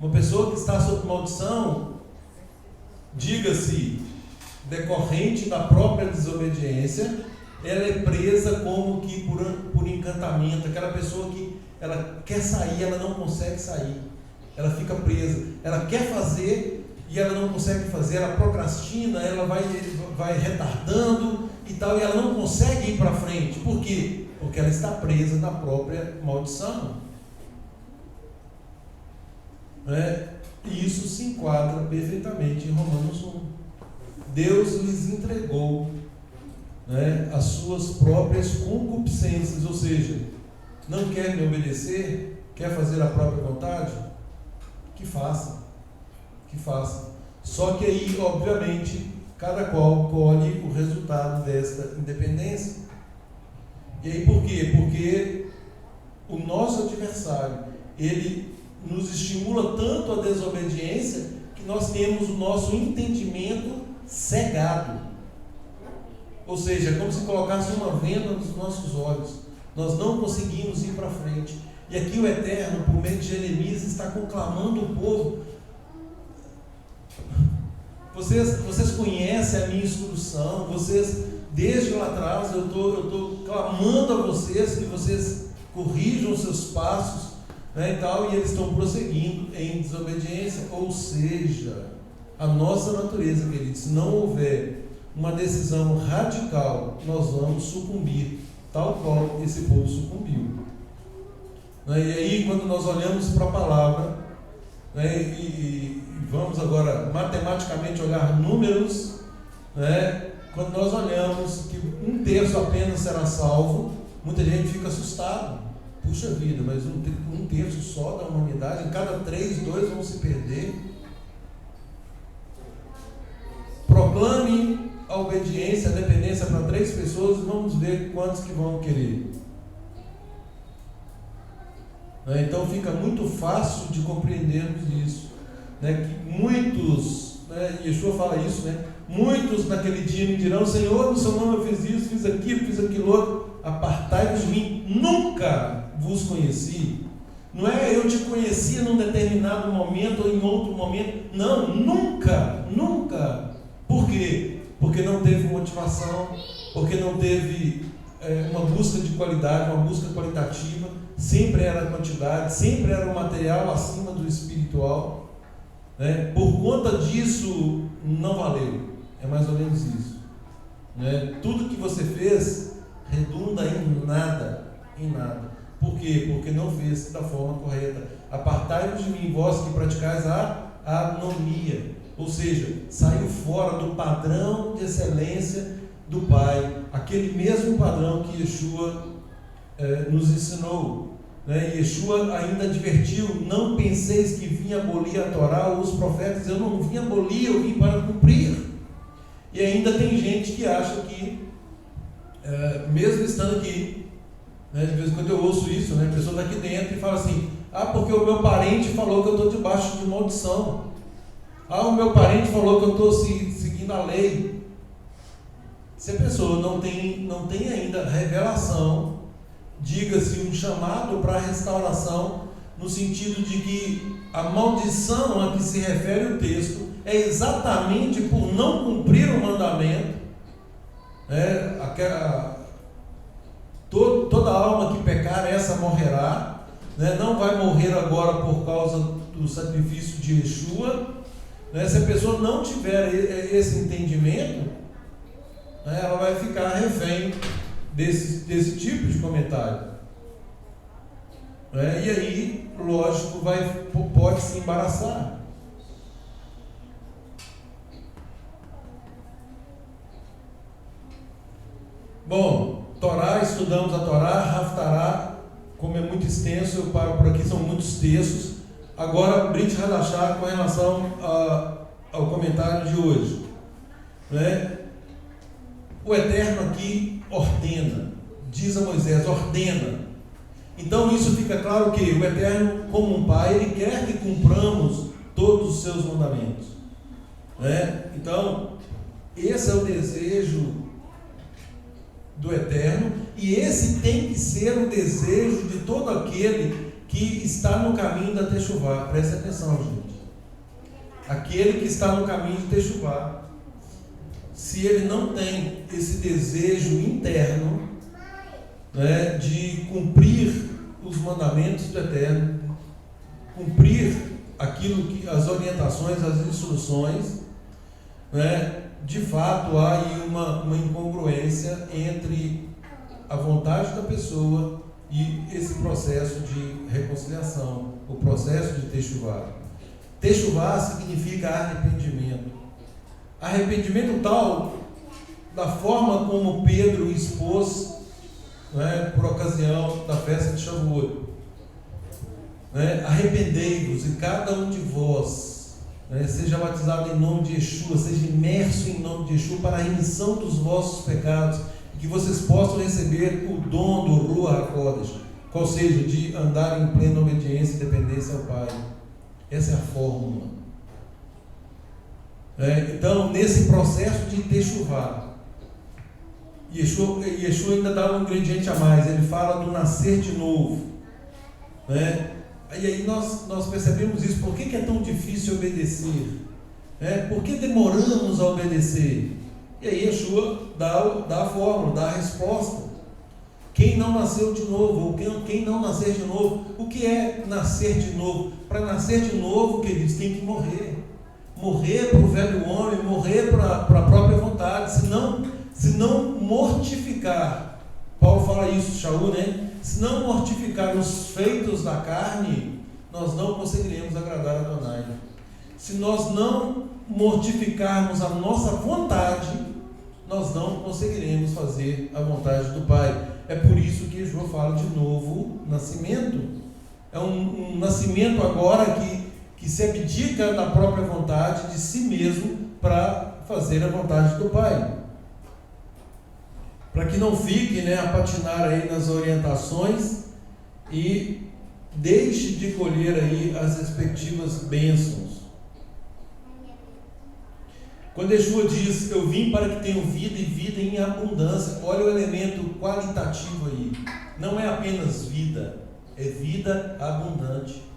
Uma pessoa que está sob maldição, diga-se, decorrente da própria desobediência, ela é presa como que por encantamento. Aquela pessoa que ela quer sair, ela não consegue sair, ela fica presa, ela quer fazer e ela não consegue fazer, ela procrastina, ela vai retardando e tal, e ela não consegue ir para frente. Por quê? Porque ela está presa na própria maldição. E isso se enquadra perfeitamente em Romanos 1. Deus lhes entregou, as suas próprias concupiscências, ou seja, não quer me obedecer, quer fazer a própria vontade, que faça. Só que aí, obviamente, cada qual colhe o resultado desta independência. E aí por quê? Porque o nosso adversário, ele nos estimula tanto a desobediência, que nós temos o nosso entendimento cegado. Ou seja, é como se colocasse uma venda nos nossos olhos. Nós não conseguimos ir para frente. E aqui o Eterno, por meio de Jeremias, está conclamando o povo. Vocês conhecem a minha instrução, desde lá atrás, eu estou clamando a vocês que vocês corrijam os seus passos, e tal, e eles estão prosseguindo em desobediência. Ou seja, a nossa natureza, queridos, se não houver uma decisão radical, nós vamos sucumbir, tal qual esse povo sucumbiu. E aí, quando nós olhamos para a palavra, e vamos agora matematicamente olhar números, quando nós olhamos que 1/3 apenas será salvo, muita gente fica assustado. Puxa vida, mas 1/3 só da humanidade, em cada 3, 2 vão se perder. Proclame a obediência, a dependência para 3 pessoas e vamos ver quantos que vão querer. Então fica muito fácil de compreendermos isso, que muitos, Yeshua fala isso, muitos naquele dia me dirão: Senhor, no seu nome eu fiz isso, fiz aquilo outro, apartai-vos de mim, nunca vos conheci. Não é eu te conhecia num determinado momento ou em outro momento, não, nunca. Por quê? Porque não teve motivação, porque não teve uma busca de qualidade, uma busca qualitativa. Sempre era a quantidade, sempre era o material acima do espiritual. Por conta disso, não valeu. É mais ou menos isso. Tudo que você fez redunda em nada. Por quê? Porque não fez da forma correta. apartai-vos de mim, vós que praticais a anomia. Ou seja, saiu fora do padrão de excelência do Pai, aquele mesmo padrão que Yeshua nos ensinou. Né? Yeshua ainda advertiu: não penseis que vim abolir a Torá ou os profetas. Eu não vim abolir, eu vim para cumprir. E ainda tem gente que acha que, mesmo estando aqui, né, de vez em quando eu ouço isso, né, a pessoa está aqui dentro e fala assim: porque o meu parente falou que eu estou debaixo de maldição. O meu parente falou que eu estou seguindo a lei. Se a pessoa não tem ainda revelação, diga-se um chamado para a restauração, no sentido de que a maldição a que se refere o texto é exatamente por não cumprir o mandamento. Toda alma que pecar, essa morrerá. Não vai morrer agora por causa do sacrifício de Yeshua. Se a pessoa não tiver esse entendimento, ela vai ficar refém desse tipo de comentário. E aí, lógico, pode se embaraçar. Bom, Torá, estudamos a Torá, Haftará, como é muito extenso, eu paro por aqui, são muitos textos. Agora, Brit Hadashah com relação ao comentário de hoje. O Eterno aqui ordena, diz a Moisés, ordena. Então isso fica claro que o Eterno, como um Pai, Ele quer que cumpramos todos os seus mandamentos. Então, esse é o desejo do Eterno, e esse tem que ser o desejo de todo aquele que está no caminho da Techuvá. Preste atenção, gente. Aquele que está no caminho de Techuvá, se ele não tem esse desejo interno, de cumprir os mandamentos do Eterno, cumprir aquilo que as orientações, as instruções, de fato há aí uma incongruência entre a vontade da pessoa e esse processo de reconciliação, o processo de Techuvá. Techuvá significa arrependimento. Arrependimento tal, da forma como Pedro expôs, por ocasião da festa de Shavuot. Arrependei-vos, e cada um de vós seja batizado em nome de Yeshua, seja imerso em nome de Yeshua para a remissão dos vossos pecados, que vocês possam receber o dom do Ruach HaKodesh, qual seja, de andar em plena obediência e dependência ao Pai. Essa é a fórmula. Então, nesse processo de Techuvá, Yeshua ainda dá um ingrediente a mais, ele fala do nascer de novo. E aí nós percebemos isso. Por que é tão difícil obedecer? Por que demoramos a obedecer? E aí Yeshua dá a fórmula, dá a resposta. Quem não nasceu de novo, ou quem não nascer de novo, o que é nascer de novo? Para nascer de novo, queridos, tem que morrer. Morrer para o velho homem, morrer para a própria vontade, se não mortificar. Paulo fala isso, Shaul, se não mortificar os feitos da carne, nós não conseguiremos agradar a Adonai. Se nós não mortificarmos a nossa vontade, nós não conseguiremos fazer a vontade do Pai. É por isso que Yeshua fala de novo nascimento. É um nascimento agora que se abdica da própria vontade de si mesmo para fazer a vontade do Pai. Para que não fique a patinar aí nas orientações e deixe de colher aí as respectivas bênçãos. Quando Yeshua diz: eu vim para que tenham vida e vida em abundância, olha o elemento qualitativo aí. Não é apenas vida, é vida abundante.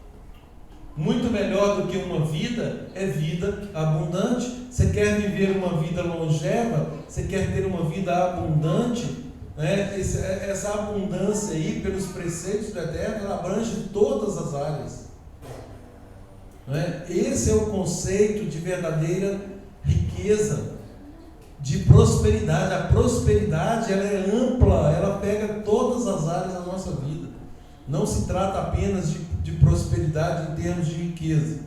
Muito melhor do que uma vida é vida abundante. Você quer viver uma vida longeva? Você quer ter uma vida abundante? Essa abundância aí, pelos preceitos do Eterno, ela abrange todas as áreas. Esse é o conceito de verdadeira riqueza, de prosperidade. A prosperidade ela é ampla, ela pega todas as áreas da nossa vida. Não se trata apenas de prosperidade em termos de riqueza.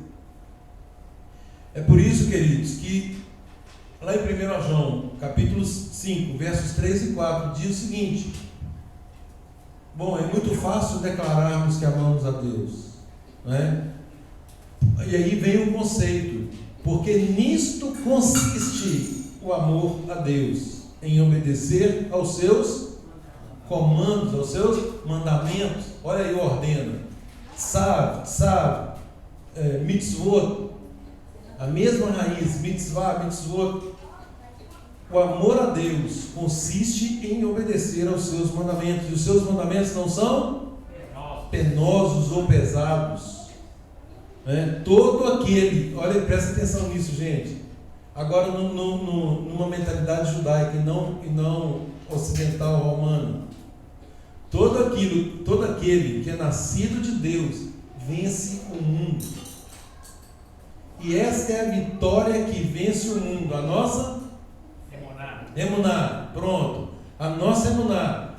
É por isso, queridos, que lá em 1 João, capítulo 5, versos 3 e 4, diz o seguinte: bom, é muito fácil declararmos que amamos a Deus, né? E aí vem o conceito, porque nisto consiste o amor a Deus, em obedecer aos seus comandos, aos seus mandamentos. Olha aí, ordena. Mitzvot, a mesma raiz, mitzvah, mitzvot. O amor a Deus consiste em obedecer aos seus mandamentos. E os seus mandamentos não são penosos ou pesados, né? Todo aquele, olha, presta atenção nisso, gente. Agora, numa mentalidade judaica e não ocidental romana, todo aquele que é nascido de Deus vence o mundo. E esta é a vitória que vence o mundo, a nossa emuná. Pronto, a nossa emuná.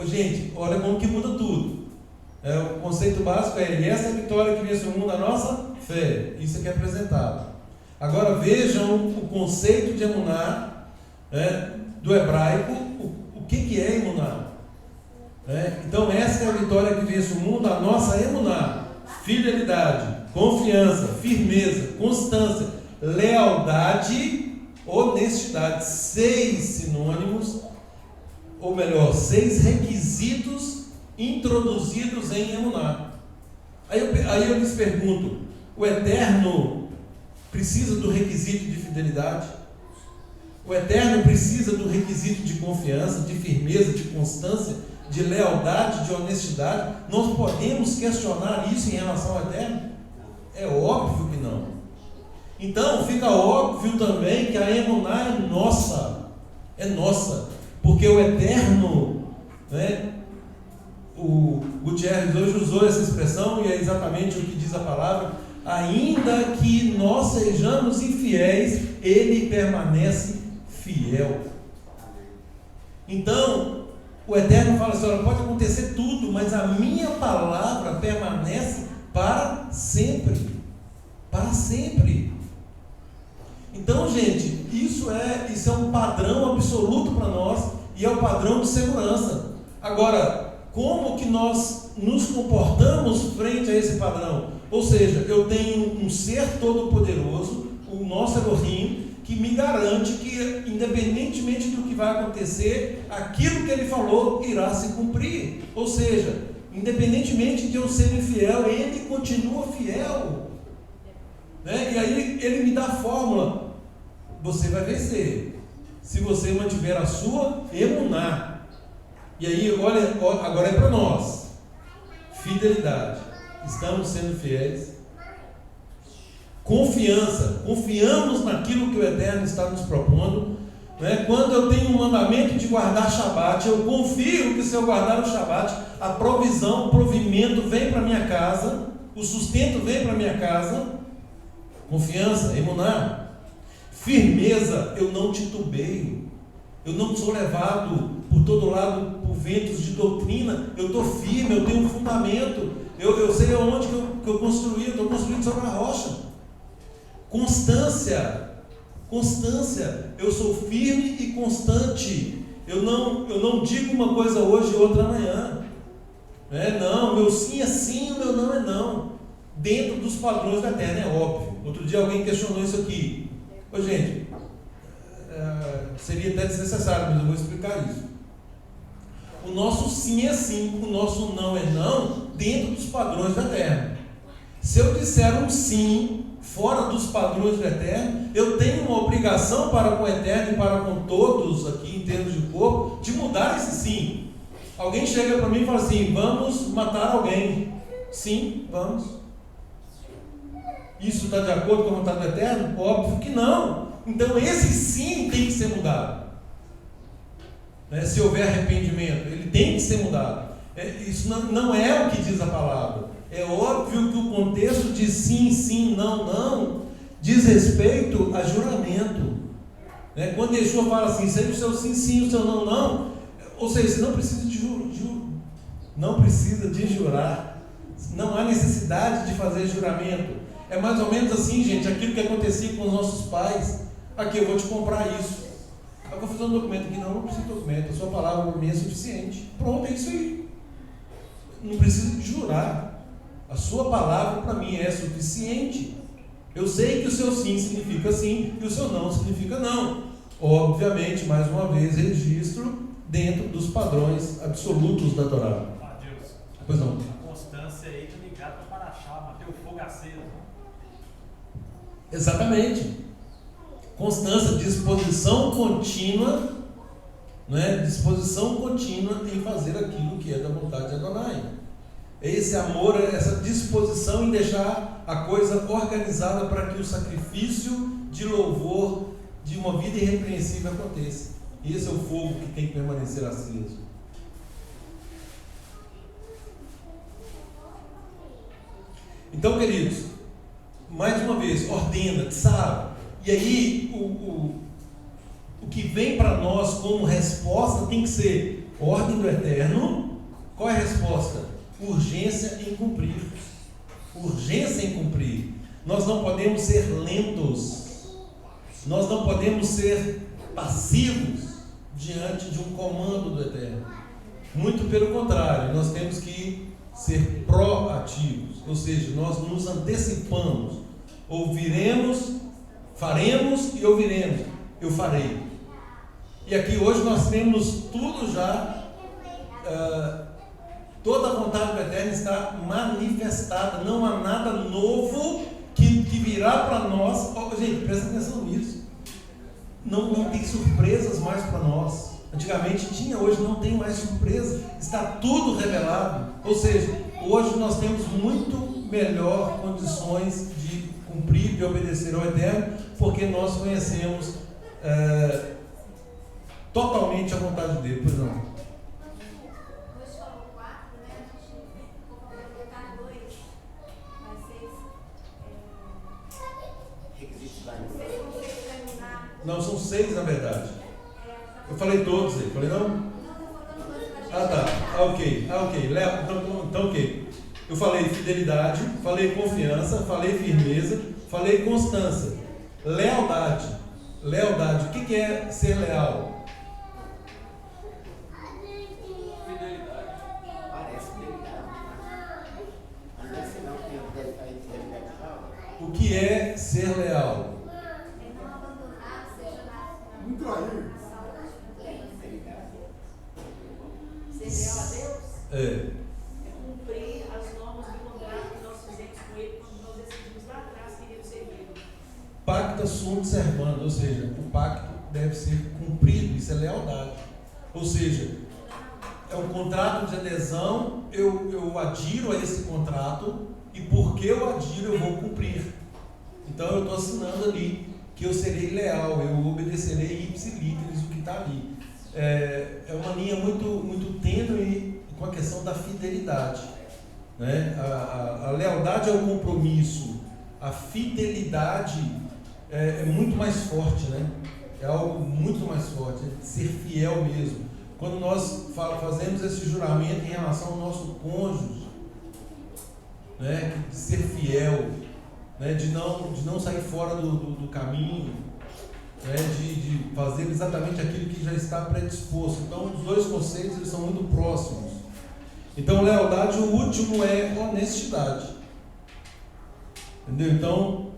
Gente, olha como que muda tudo. O conceito básico é: e essa é a vitória que vence o mundo, a nossa fé. Isso aqui é apresentado. Agora vejam o conceito de emuná, do hebraico. O que é emuná? Então essa é a vitória que vence o mundo, a nossa emuná. Fidelidade, confiança, firmeza, constância, lealdade, honestidade. 6 sinônimos, ou melhor, 6 requisitos introduzidos em emuná. Aí eu lhes pergunto: o Eterno precisa do requisito de fidelidade? O Eterno precisa do requisito de confiança, de firmeza, de constância, de lealdade, de honestidade? Nós podemos questionar isso em relação ao Eterno? É óbvio que não. Então fica óbvio também que a emuná é nossa, porque o Eterno, o Gutierrez hoje usou essa expressão, e é exatamente o que diz a palavra: ainda que nós sejamos infiéis, Ele permanece fiel. Então o Eterno fala assim: olha, pode acontecer tudo, mas a minha palavra permanece para sempre. Para sempre. Então, gente, isso é um padrão absoluto para nós, e é o padrão de segurança. Agora, como que nós nos comportamos frente a esse padrão? Ou seja, eu tenho um ser todo-poderoso, o nosso Elohim, que me garante que, independentemente do que vai acontecer, aquilo que ele falou irá se cumprir. Ou seja, independentemente de eu ser infiel, ele continua fiel. E aí ele me dá a fórmula: você vai vencer se você mantiver a sua emuná. E aí, olha, agora é para nós: fidelidade, estamos sendo fiéis. Confiança, confiamos naquilo que o Eterno está nos propondo. Quando eu tenho um mandamento de guardar Shabat, eu confio que, se eu guardar o Shabat, a provisão, o provimento vem para minha casa, o sustento vem para minha casa. Confiança, emuná. Firmeza, eu não titubeio, eu não sou levado por todo lado por ventos de doutrina, eu estou firme, eu tenho um fundamento, eu sei aonde que eu construí, eu estou construindo sobre a rocha. Constância, eu sou firme e constante, eu não digo uma coisa hoje e outra amanhã. Não, meu sim é sim, o meu não é não, dentro dos padrões da terra, é óbvio. Outro dia alguém questionou isso aqui. Gente, seria até desnecessário, mas eu vou explicar isso. O nosso sim é sim, o nosso não é não, dentro dos padrões da terra. Se eu disser um sim fora dos padrões do Eterno, eu tenho uma obrigação para com o Eterno e para com todos aqui, em termos de corpo, de mudar esse sim. Alguém chega para mim e fala assim: vamos matar alguém. Sim, vamos. Isso está de acordo com a vontade do Eterno? Óbvio que não. Então esse sim tem que ser mudado. Se houver arrependimento, ele tem que ser mudado. Isso não é o que diz a palavra. É óbvio que o contexto de sim, sim, não, não, diz respeito a juramento. Quando Yeshua fala assim: seja o seu sim, sim, o seu não, não, ou seja, você não precisa de juro. não precisa de jurar. Não há necessidade de fazer juramento. É mais ou menos assim, gente, aquilo que acontecia com os nossos pais. Aqui, eu vou te comprar isso. Eu vou fazer um documento aqui. Não preciso de documento. A sua palavra para mim é suficiente. Pronto, é isso aí. Não precisa de jurar. A sua palavra para mim é suficiente. Eu sei que o seu sim significa sim e o seu não significa não. Obviamente, mais uma vez, registro dentro dos padrões absolutos da Torá. Deus. Pois não. A constância aí está ligada para achar, manter o fogo aceso. Exatamente. Constância, disposição contínua, né? Disposição contínua em fazer aquilo que é da vontade de Adonai. Esse amor, essa disposição em deixar a coisa organizada para que o sacrifício de louvor de uma vida irrepreensível aconteça. Esse é o fogo que tem que permanecer aceso. Então, queridos, mais uma vez, ordena, sabe? E aí, o que vem para nós como resposta tem que ser ordem do Eterno. Qual é a resposta? Urgência em cumprir. Urgência em cumprir. Nós não podemos ser lentos. Nós não podemos ser passivos diante de um comando do Eterno. Muito pelo contrário, nós temos que ser proativos. Ou seja, nós nos antecipamos. Ouviremos, faremos e ouviremos. Eu farei. E aqui hoje nós temos tudo já. Toda a vontade do Eterno está manifestada. Não há nada novo que virá para nós. Gente, presta atenção nisso. Não tem surpresas mais para nós. Antigamente tinha, hoje não tem mais surpresa. Está tudo revelado. Ou seja, hoje nós temos muito melhor condições de cumprir, de obedecer ao Eterno, porque nós conhecemos totalmente a vontade dele. Pois não. Não, são 6 na verdade. Eu falei todos aí, falei não? Ah, tá. Ok. Então, ok. Eu falei fidelidade, falei confiança, falei firmeza, falei constância. Lealdade. Lealdade. O que é ser leal? Fidelidade. Parece fidelidade. Mas se não tem fidelidade. O que é ser leal? Não trair. Ser leal a Deus É. é cumprir as normas do contrato que nós fizemos com Ele quando nós decidimos lá atrás que iríamos servi-lo. Pacta sunt servanda, ou seja, o pacto deve ser cumprido, isso é lealdade. Ou seja, é um contrato de adesão, eu adiro a esse contrato e porque eu adiro eu vou cumprir. Então eu estou assinando ali que eu serei leal, eu obedecerei ipsilíteres o que está ali. É uma linha muito tênue com a questão da fidelidade, né? A lealdade é o compromisso, a fidelidade é muito mais forte, né? É algo muito mais forte, é ser fiel mesmo. Quando nós fazemos esse juramento em relação ao nosso cônjuge, né? De ser fiel, né? de não sair fora do caminho, né? De fazer exatamente aquilo que já está predisposto. Então, os dois conceitos eles são muito próximos. Então, lealdade, o último é honestidade. Entendeu? Então,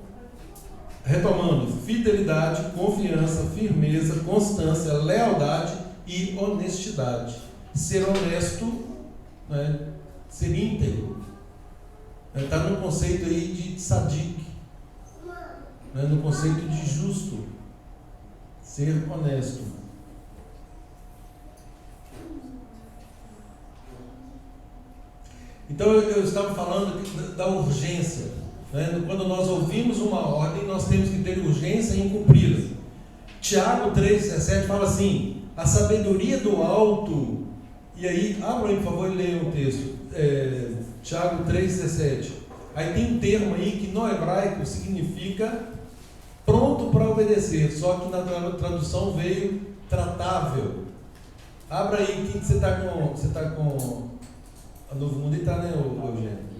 retomando, fidelidade, confiança, firmeza, constância, lealdade e honestidade. Ser honesto, né? Ser íntegro. Está no conceito aí de tzadik, né? No conceito de justo. Ser honesto. Então eu estava falando da urgência, né? Quando nós ouvimos uma ordem, nós temos que ter urgência em cumpri-la. Tiago 3,17 fala assim: a sabedoria do alto. E aí, abra aí por favor e leia o texto. Tiago 3,17. Aí tem um termo aí que no hebraico significa pronto para obedecer, só que na tradução veio tratável. Abra aí, quem que você está com A Novo Mundo está, né, Eugênio?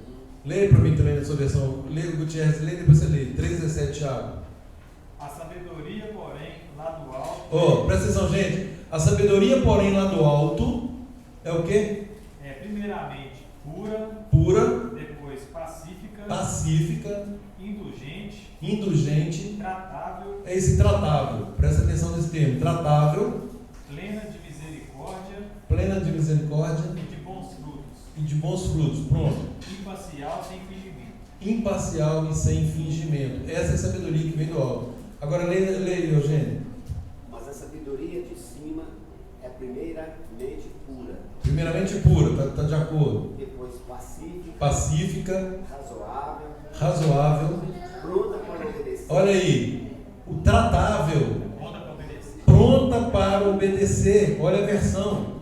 Leia para mim também na sua versão. Leia o Gutierrez, leia, depois você lê. 3,17, Thiago. A sabedoria, porém, lá do alto. Oh, presta atenção, gente. A sabedoria, porém, lá do alto é o quê? É primeiramente pura, depois pacífica, indulgente, tratável. É esse tratável. Presta atenção nesse termo. Tratável, plena de misericórdia e de bons frutos. Pronto. Imparcial e sem fingimento. Essa é a sabedoria que vem do alto. Agora leia, Eugênio. Mas a sabedoria de cima é primeiramente pura. Primeiramente pura, está de acordo. Depois pacífica, razoável, pronta para obedecer. Olha aí, o tratável, pronta para obedecer. Olha a versão.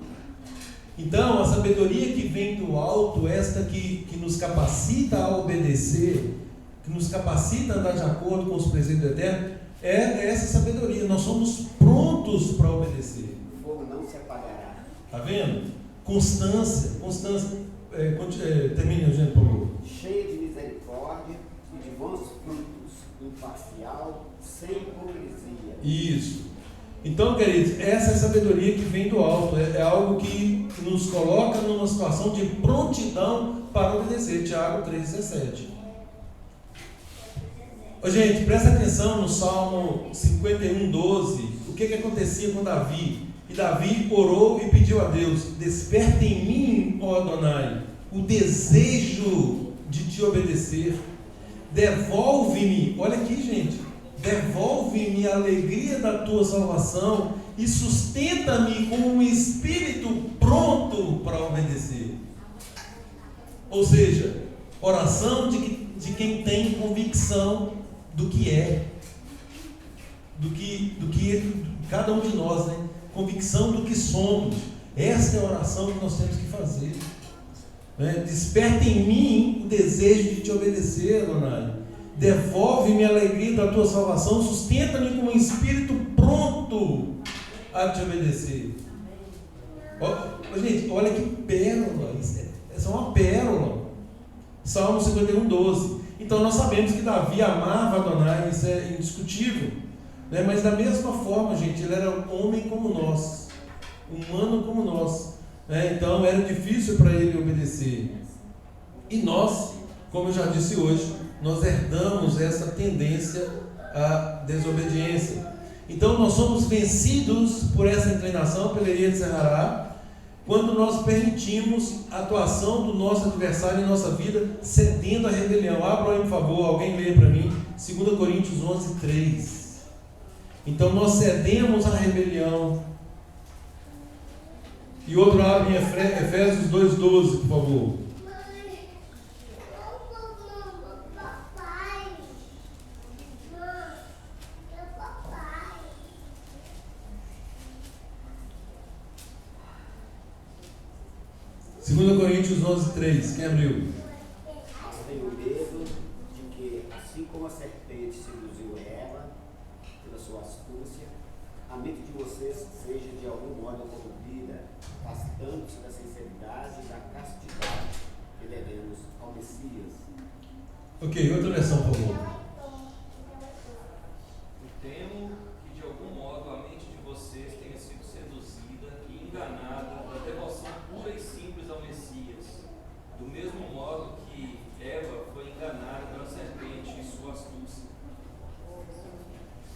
Então, a sabedoria que vem do alto, esta que nos capacita a obedecer, que nos capacita a andar de acordo com os preceitos do Eterno, é essa sabedoria. Nós somos prontos para obedecer. O fogo não se apagará. Está vendo? Constância. Termine, Eugênio, por favor. Cheia de misericórdia e de bons frutos, imparcial, sem hipocrisia. Isso. Então, queridos, essa é a sabedoria que vem do alto. É algo que nos coloca numa situação de prontidão para obedecer. Tiago 3,17. Gente, presta atenção no Salmo 51:12. O que acontecia com Davi? E Davi orou e pediu a Deus: desperta em mim, ó Adonai, o desejo de te obedecer. Devolve-me, olha aqui, gente, devolve-me a alegria da tua salvação e sustenta-me com um espírito pronto para obedecer. Ou seja, oração de quem tem convicção do que é, do que cada um de nós, né? Convicção do que somos. Esta é a oração que nós temos que fazer. Desperta em mim o desejo de te obedecer, Adonai. Devolve-me a alegria da tua salvação, sustenta-me com um espírito pronto a te obedecer. Gente, olha que pérola, essa é uma pérola. Salmo 51:12. Então nós sabemos que Davi amava Adonai, isso é indiscutível, né? Mas da mesma forma, gente, ele era homem como nós, humano como nós, né? Então era difícil para ele obedecer. E nós, como eu já disse hoje, nós herdamos essa tendência à desobediência. Então nós somos vencidos por essa inclinação, pela hernia de Serrará, quando nós permitimos a atuação do nosso adversário em nossa vida, cedendo à rebelião. Abra aí, por favor, alguém leia para mim, 2 Coríntios 11:3. Então nós cedemos à rebelião. E outro abre em Efésios 2:12, por favor. Segunda Coríntios 11:3, quem abriu? Mas tenho medo de que, assim como a serpente seduziu Eva pela sua astúcia, a mente de vocês seja de algum modo corrompida, afastando-se da sinceridade e da castidade que devemos ao Messias. Ok, outra versão, por favor. Temo que de algum modo a mente de vocês tenha sido seduzida e enganada da devoção pura e simples ao Messias, do mesmo modo que Eva foi enganada pela serpente e sua astúcia.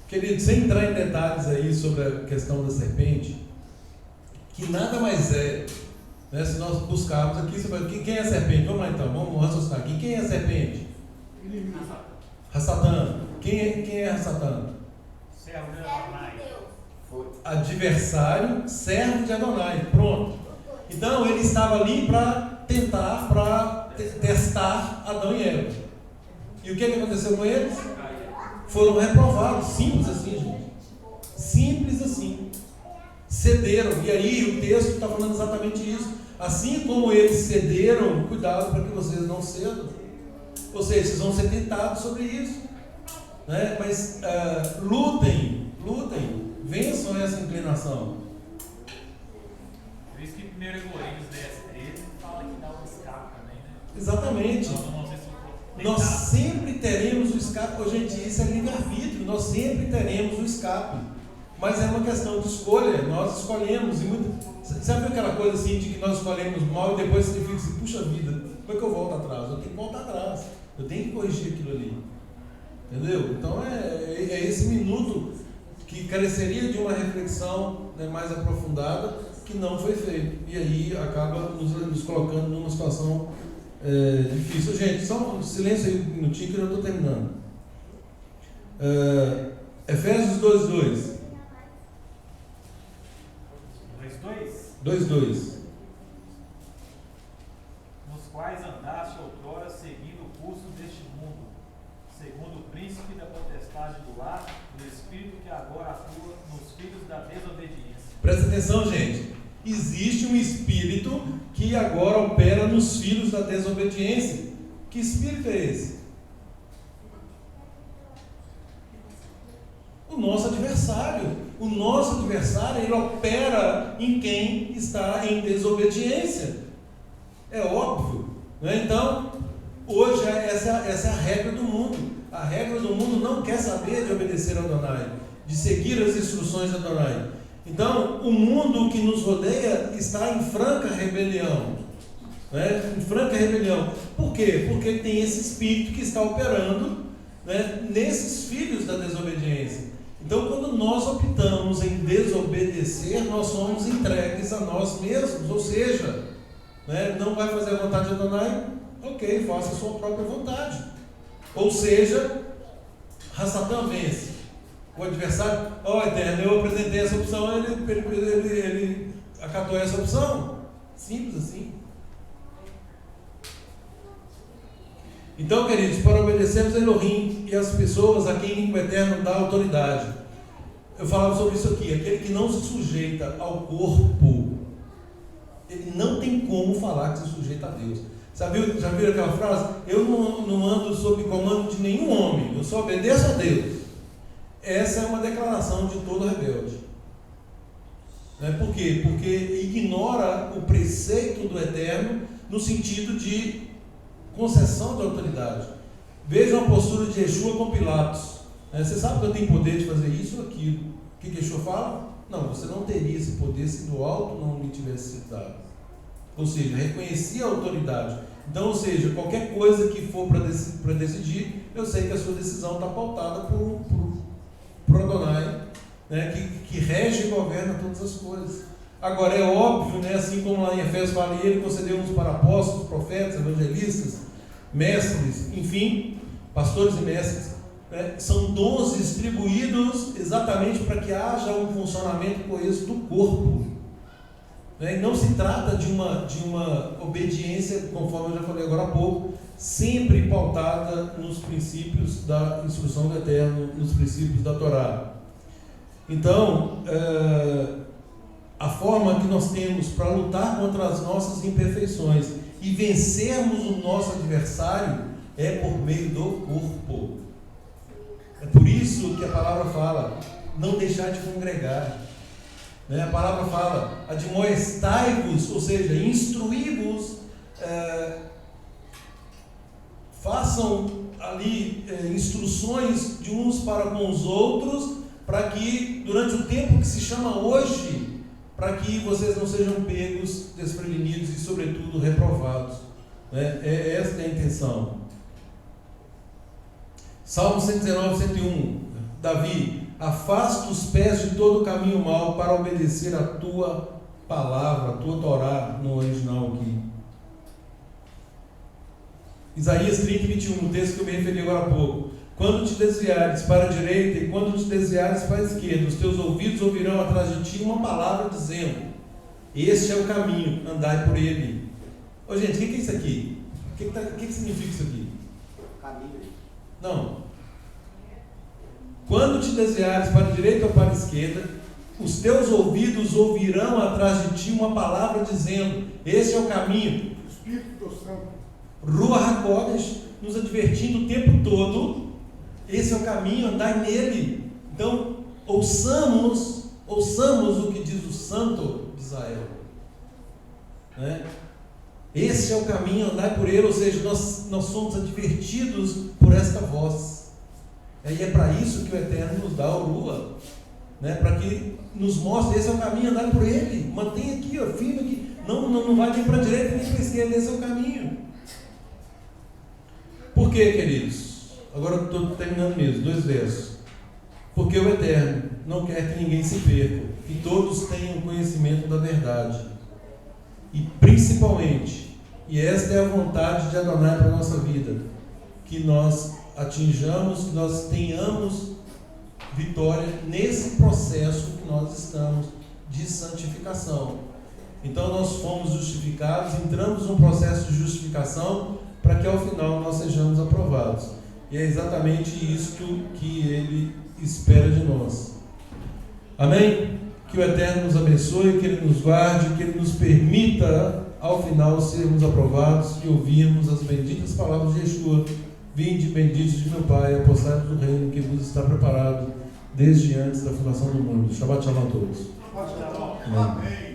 Querido, sem entrar em detalhes aí sobre a questão da serpente, que nada mais é, né, se nós buscarmos aqui, você vai, quem é a serpente? Vamos lá então, vamos raciocinar aqui. Quem é a serpente? Satã. Quem é Satã? Servo de Adonai. Adversário, servo de Adonai. Pronto. Então ele estava ali para tentar, testar Adão e Eva. E o que aconteceu com eles? Foram reprovados. Simples assim, gente. Simples assim. Cederam. E aí o texto está falando exatamente isso. Assim como eles cederam, cuidado para que vocês não cedam. Ou seja, vocês vão ser tentados sobre isso, né? Mas lutem, vençam essa inclinação. Por isso que 1 Coríntios 10:13 fala que dá uma escada Exatamente. Não sei se Nós tentado. sempre teremos o escape. Ô, gente, isso é livre-arbítrio. Nós sempre teremos o escape. Mas é uma questão de escolha. Nós escolhemos. E sabe aquela coisa assim de que nós escolhemos mal e depois você fica assim, puxa vida, como é que eu volto atrás? Eu tenho que voltar atrás. Eu tenho que corrigir aquilo ali. Entendeu? Então é esse minuto que careceria de uma reflexão, né, mais aprofundada, que não foi feito. E aí acaba nos colocando numa situação difícil. Gente, só um silêncio aí um minutinho que eu já estou terminando. Efésios 2:2. 2:2. Nos quais andaste outrora seguindo o curso deste mundo, segundo o príncipe da potestade do ar, do espírito que agora atua nos filhos da desobediência. Presta atenção, gente. Existe um espírito que agora opera nos filhos da desobediência. Que espírito é esse? O nosso adversário. O nosso adversário, ele opera em quem está em desobediência. É óbvio. Né? Então, hoje essa é a regra do mundo. A regra do mundo não quer saber de obedecer a Adonai, de seguir as instruções de Adonai. Então, o mundo que nos rodeia está em franca rebelião. Né? Em franca rebelião. Por quê? Porque tem esse espírito que está operando, né, nesses filhos da desobediência. Então, quando nós optamos em desobedecer, nós somos entregues a nós mesmos. Ou seja, né, não vai fazer a vontade de Adonai? Ok, faça a sua própria vontade. Ou seja, Rassatã vence. O adversário, Eterno, eu apresentei essa opção, ele acatou essa opção. Simples assim. Então, queridos, para obedecermos a Elohim e as pessoas a quem o Eterno dá autoridade. Eu falava sobre isso aqui. Aquele que não se sujeita ao corpo, ele não tem como falar que se sujeita a Deus. Já viram aquela frase? Eu não ando sob comando de nenhum homem, eu só obedeço a Deus. Essa é uma declaração de todo rebelde. Por quê? Porque ignora o preceito do Eterno no sentido de concessão de autoridade. Veja a postura de Yeshua com Pilatos. Você sabe que eu tenho poder de fazer isso ou aquilo. O que Yeshua fala? Não, você não teria esse poder se do alto não lhe tivesse sido dado. Ou seja, reconhecia a autoridade. Então, ou seja, qualquer coisa que for para decidir, eu sei que a sua decisão está pautada por Adonai, né, que rege e governa todas as coisas. Agora, é óbvio, né, assim como lá em Efésios fala, ele concedeu uns para apóstolos, profetas, evangelistas, mestres, enfim, pastores e mestres, né, são dons distribuídos exatamente para que haja um funcionamento coeso do corpo. Né, e não se trata de uma obediência, conforme eu já falei agora há pouco, sempre pautada nos princípios da instrução do Eterno, nos princípios da Torá. Então, a forma que nós temos para lutar contra as nossas imperfeições e vencermos o nosso adversário é por meio do corpo. É por isso que a palavra fala, não deixar de congregar. Né? A palavra fala, admoestai-vos, ou seja, instruí-vos, façam ali instruções de uns para com os outros, para que durante o tempo que se chama hoje, para que vocês não sejam pegos, desprevenidos e sobretudo reprovados. Né? Esta é a intenção. Salmo 119, 101. Davi, afasta os pés de todo o caminho mau para obedecer a tua palavra, a tua Torá, no original aqui. Isaías 30, 21, o texto que eu me referi agora há pouco. Quando te desviares para a direita e quando te desviares para a esquerda, os teus ouvidos ouvirão atrás de ti uma palavra dizendo, este é o caminho, andai por ele. Ô gente, o que é isso aqui? O que significa isso aqui? Caminho. Não. Quando te desviares para a direita ou para a esquerda, os teus ouvidos ouvirão atrás de ti uma palavra dizendo, este é o caminho. Espírito do Santo. Ruach HaKodesh, nos advertindo o tempo todo, esse é o caminho, andai nele. Então, ouçamos o que diz o Santo de Israel. Né? Esse é o caminho, andai por ele, ou seja, nós somos advertidos por esta voz. E é para isso que o Eterno nos dá a Urua, né? Para que nos mostre, esse é o caminho, andai por ele. Mantenha aqui, ó, firme aqui. Não vai nem para a direita nem para a esquerda, esse é o caminho. Por quê, queridos? Agora eu estou terminando mesmo, 2 versos. Porque o Eterno não quer que ninguém se perca, que todos tenham conhecimento da verdade. E principalmente, e esta é a vontade de Adonai para a nossa vida, que nós atinjamos, que nós tenhamos vitória nesse processo que nós estamos de santificação. Então nós fomos justificados, entramos num processo de justificação para que ao final nós sejamos aprovados. E é exatamente isto que Ele espera de nós. Amém? Que o Eterno nos abençoe, que Ele nos guarde, que Ele nos permita ao final sermos aprovados e ouvirmos as benditas palavras de Yeshua: vinde benditos de meu Pai, apossados do reino que vos está preparado desde antes da fundação do mundo. Shabbat shalom a todos. Amém.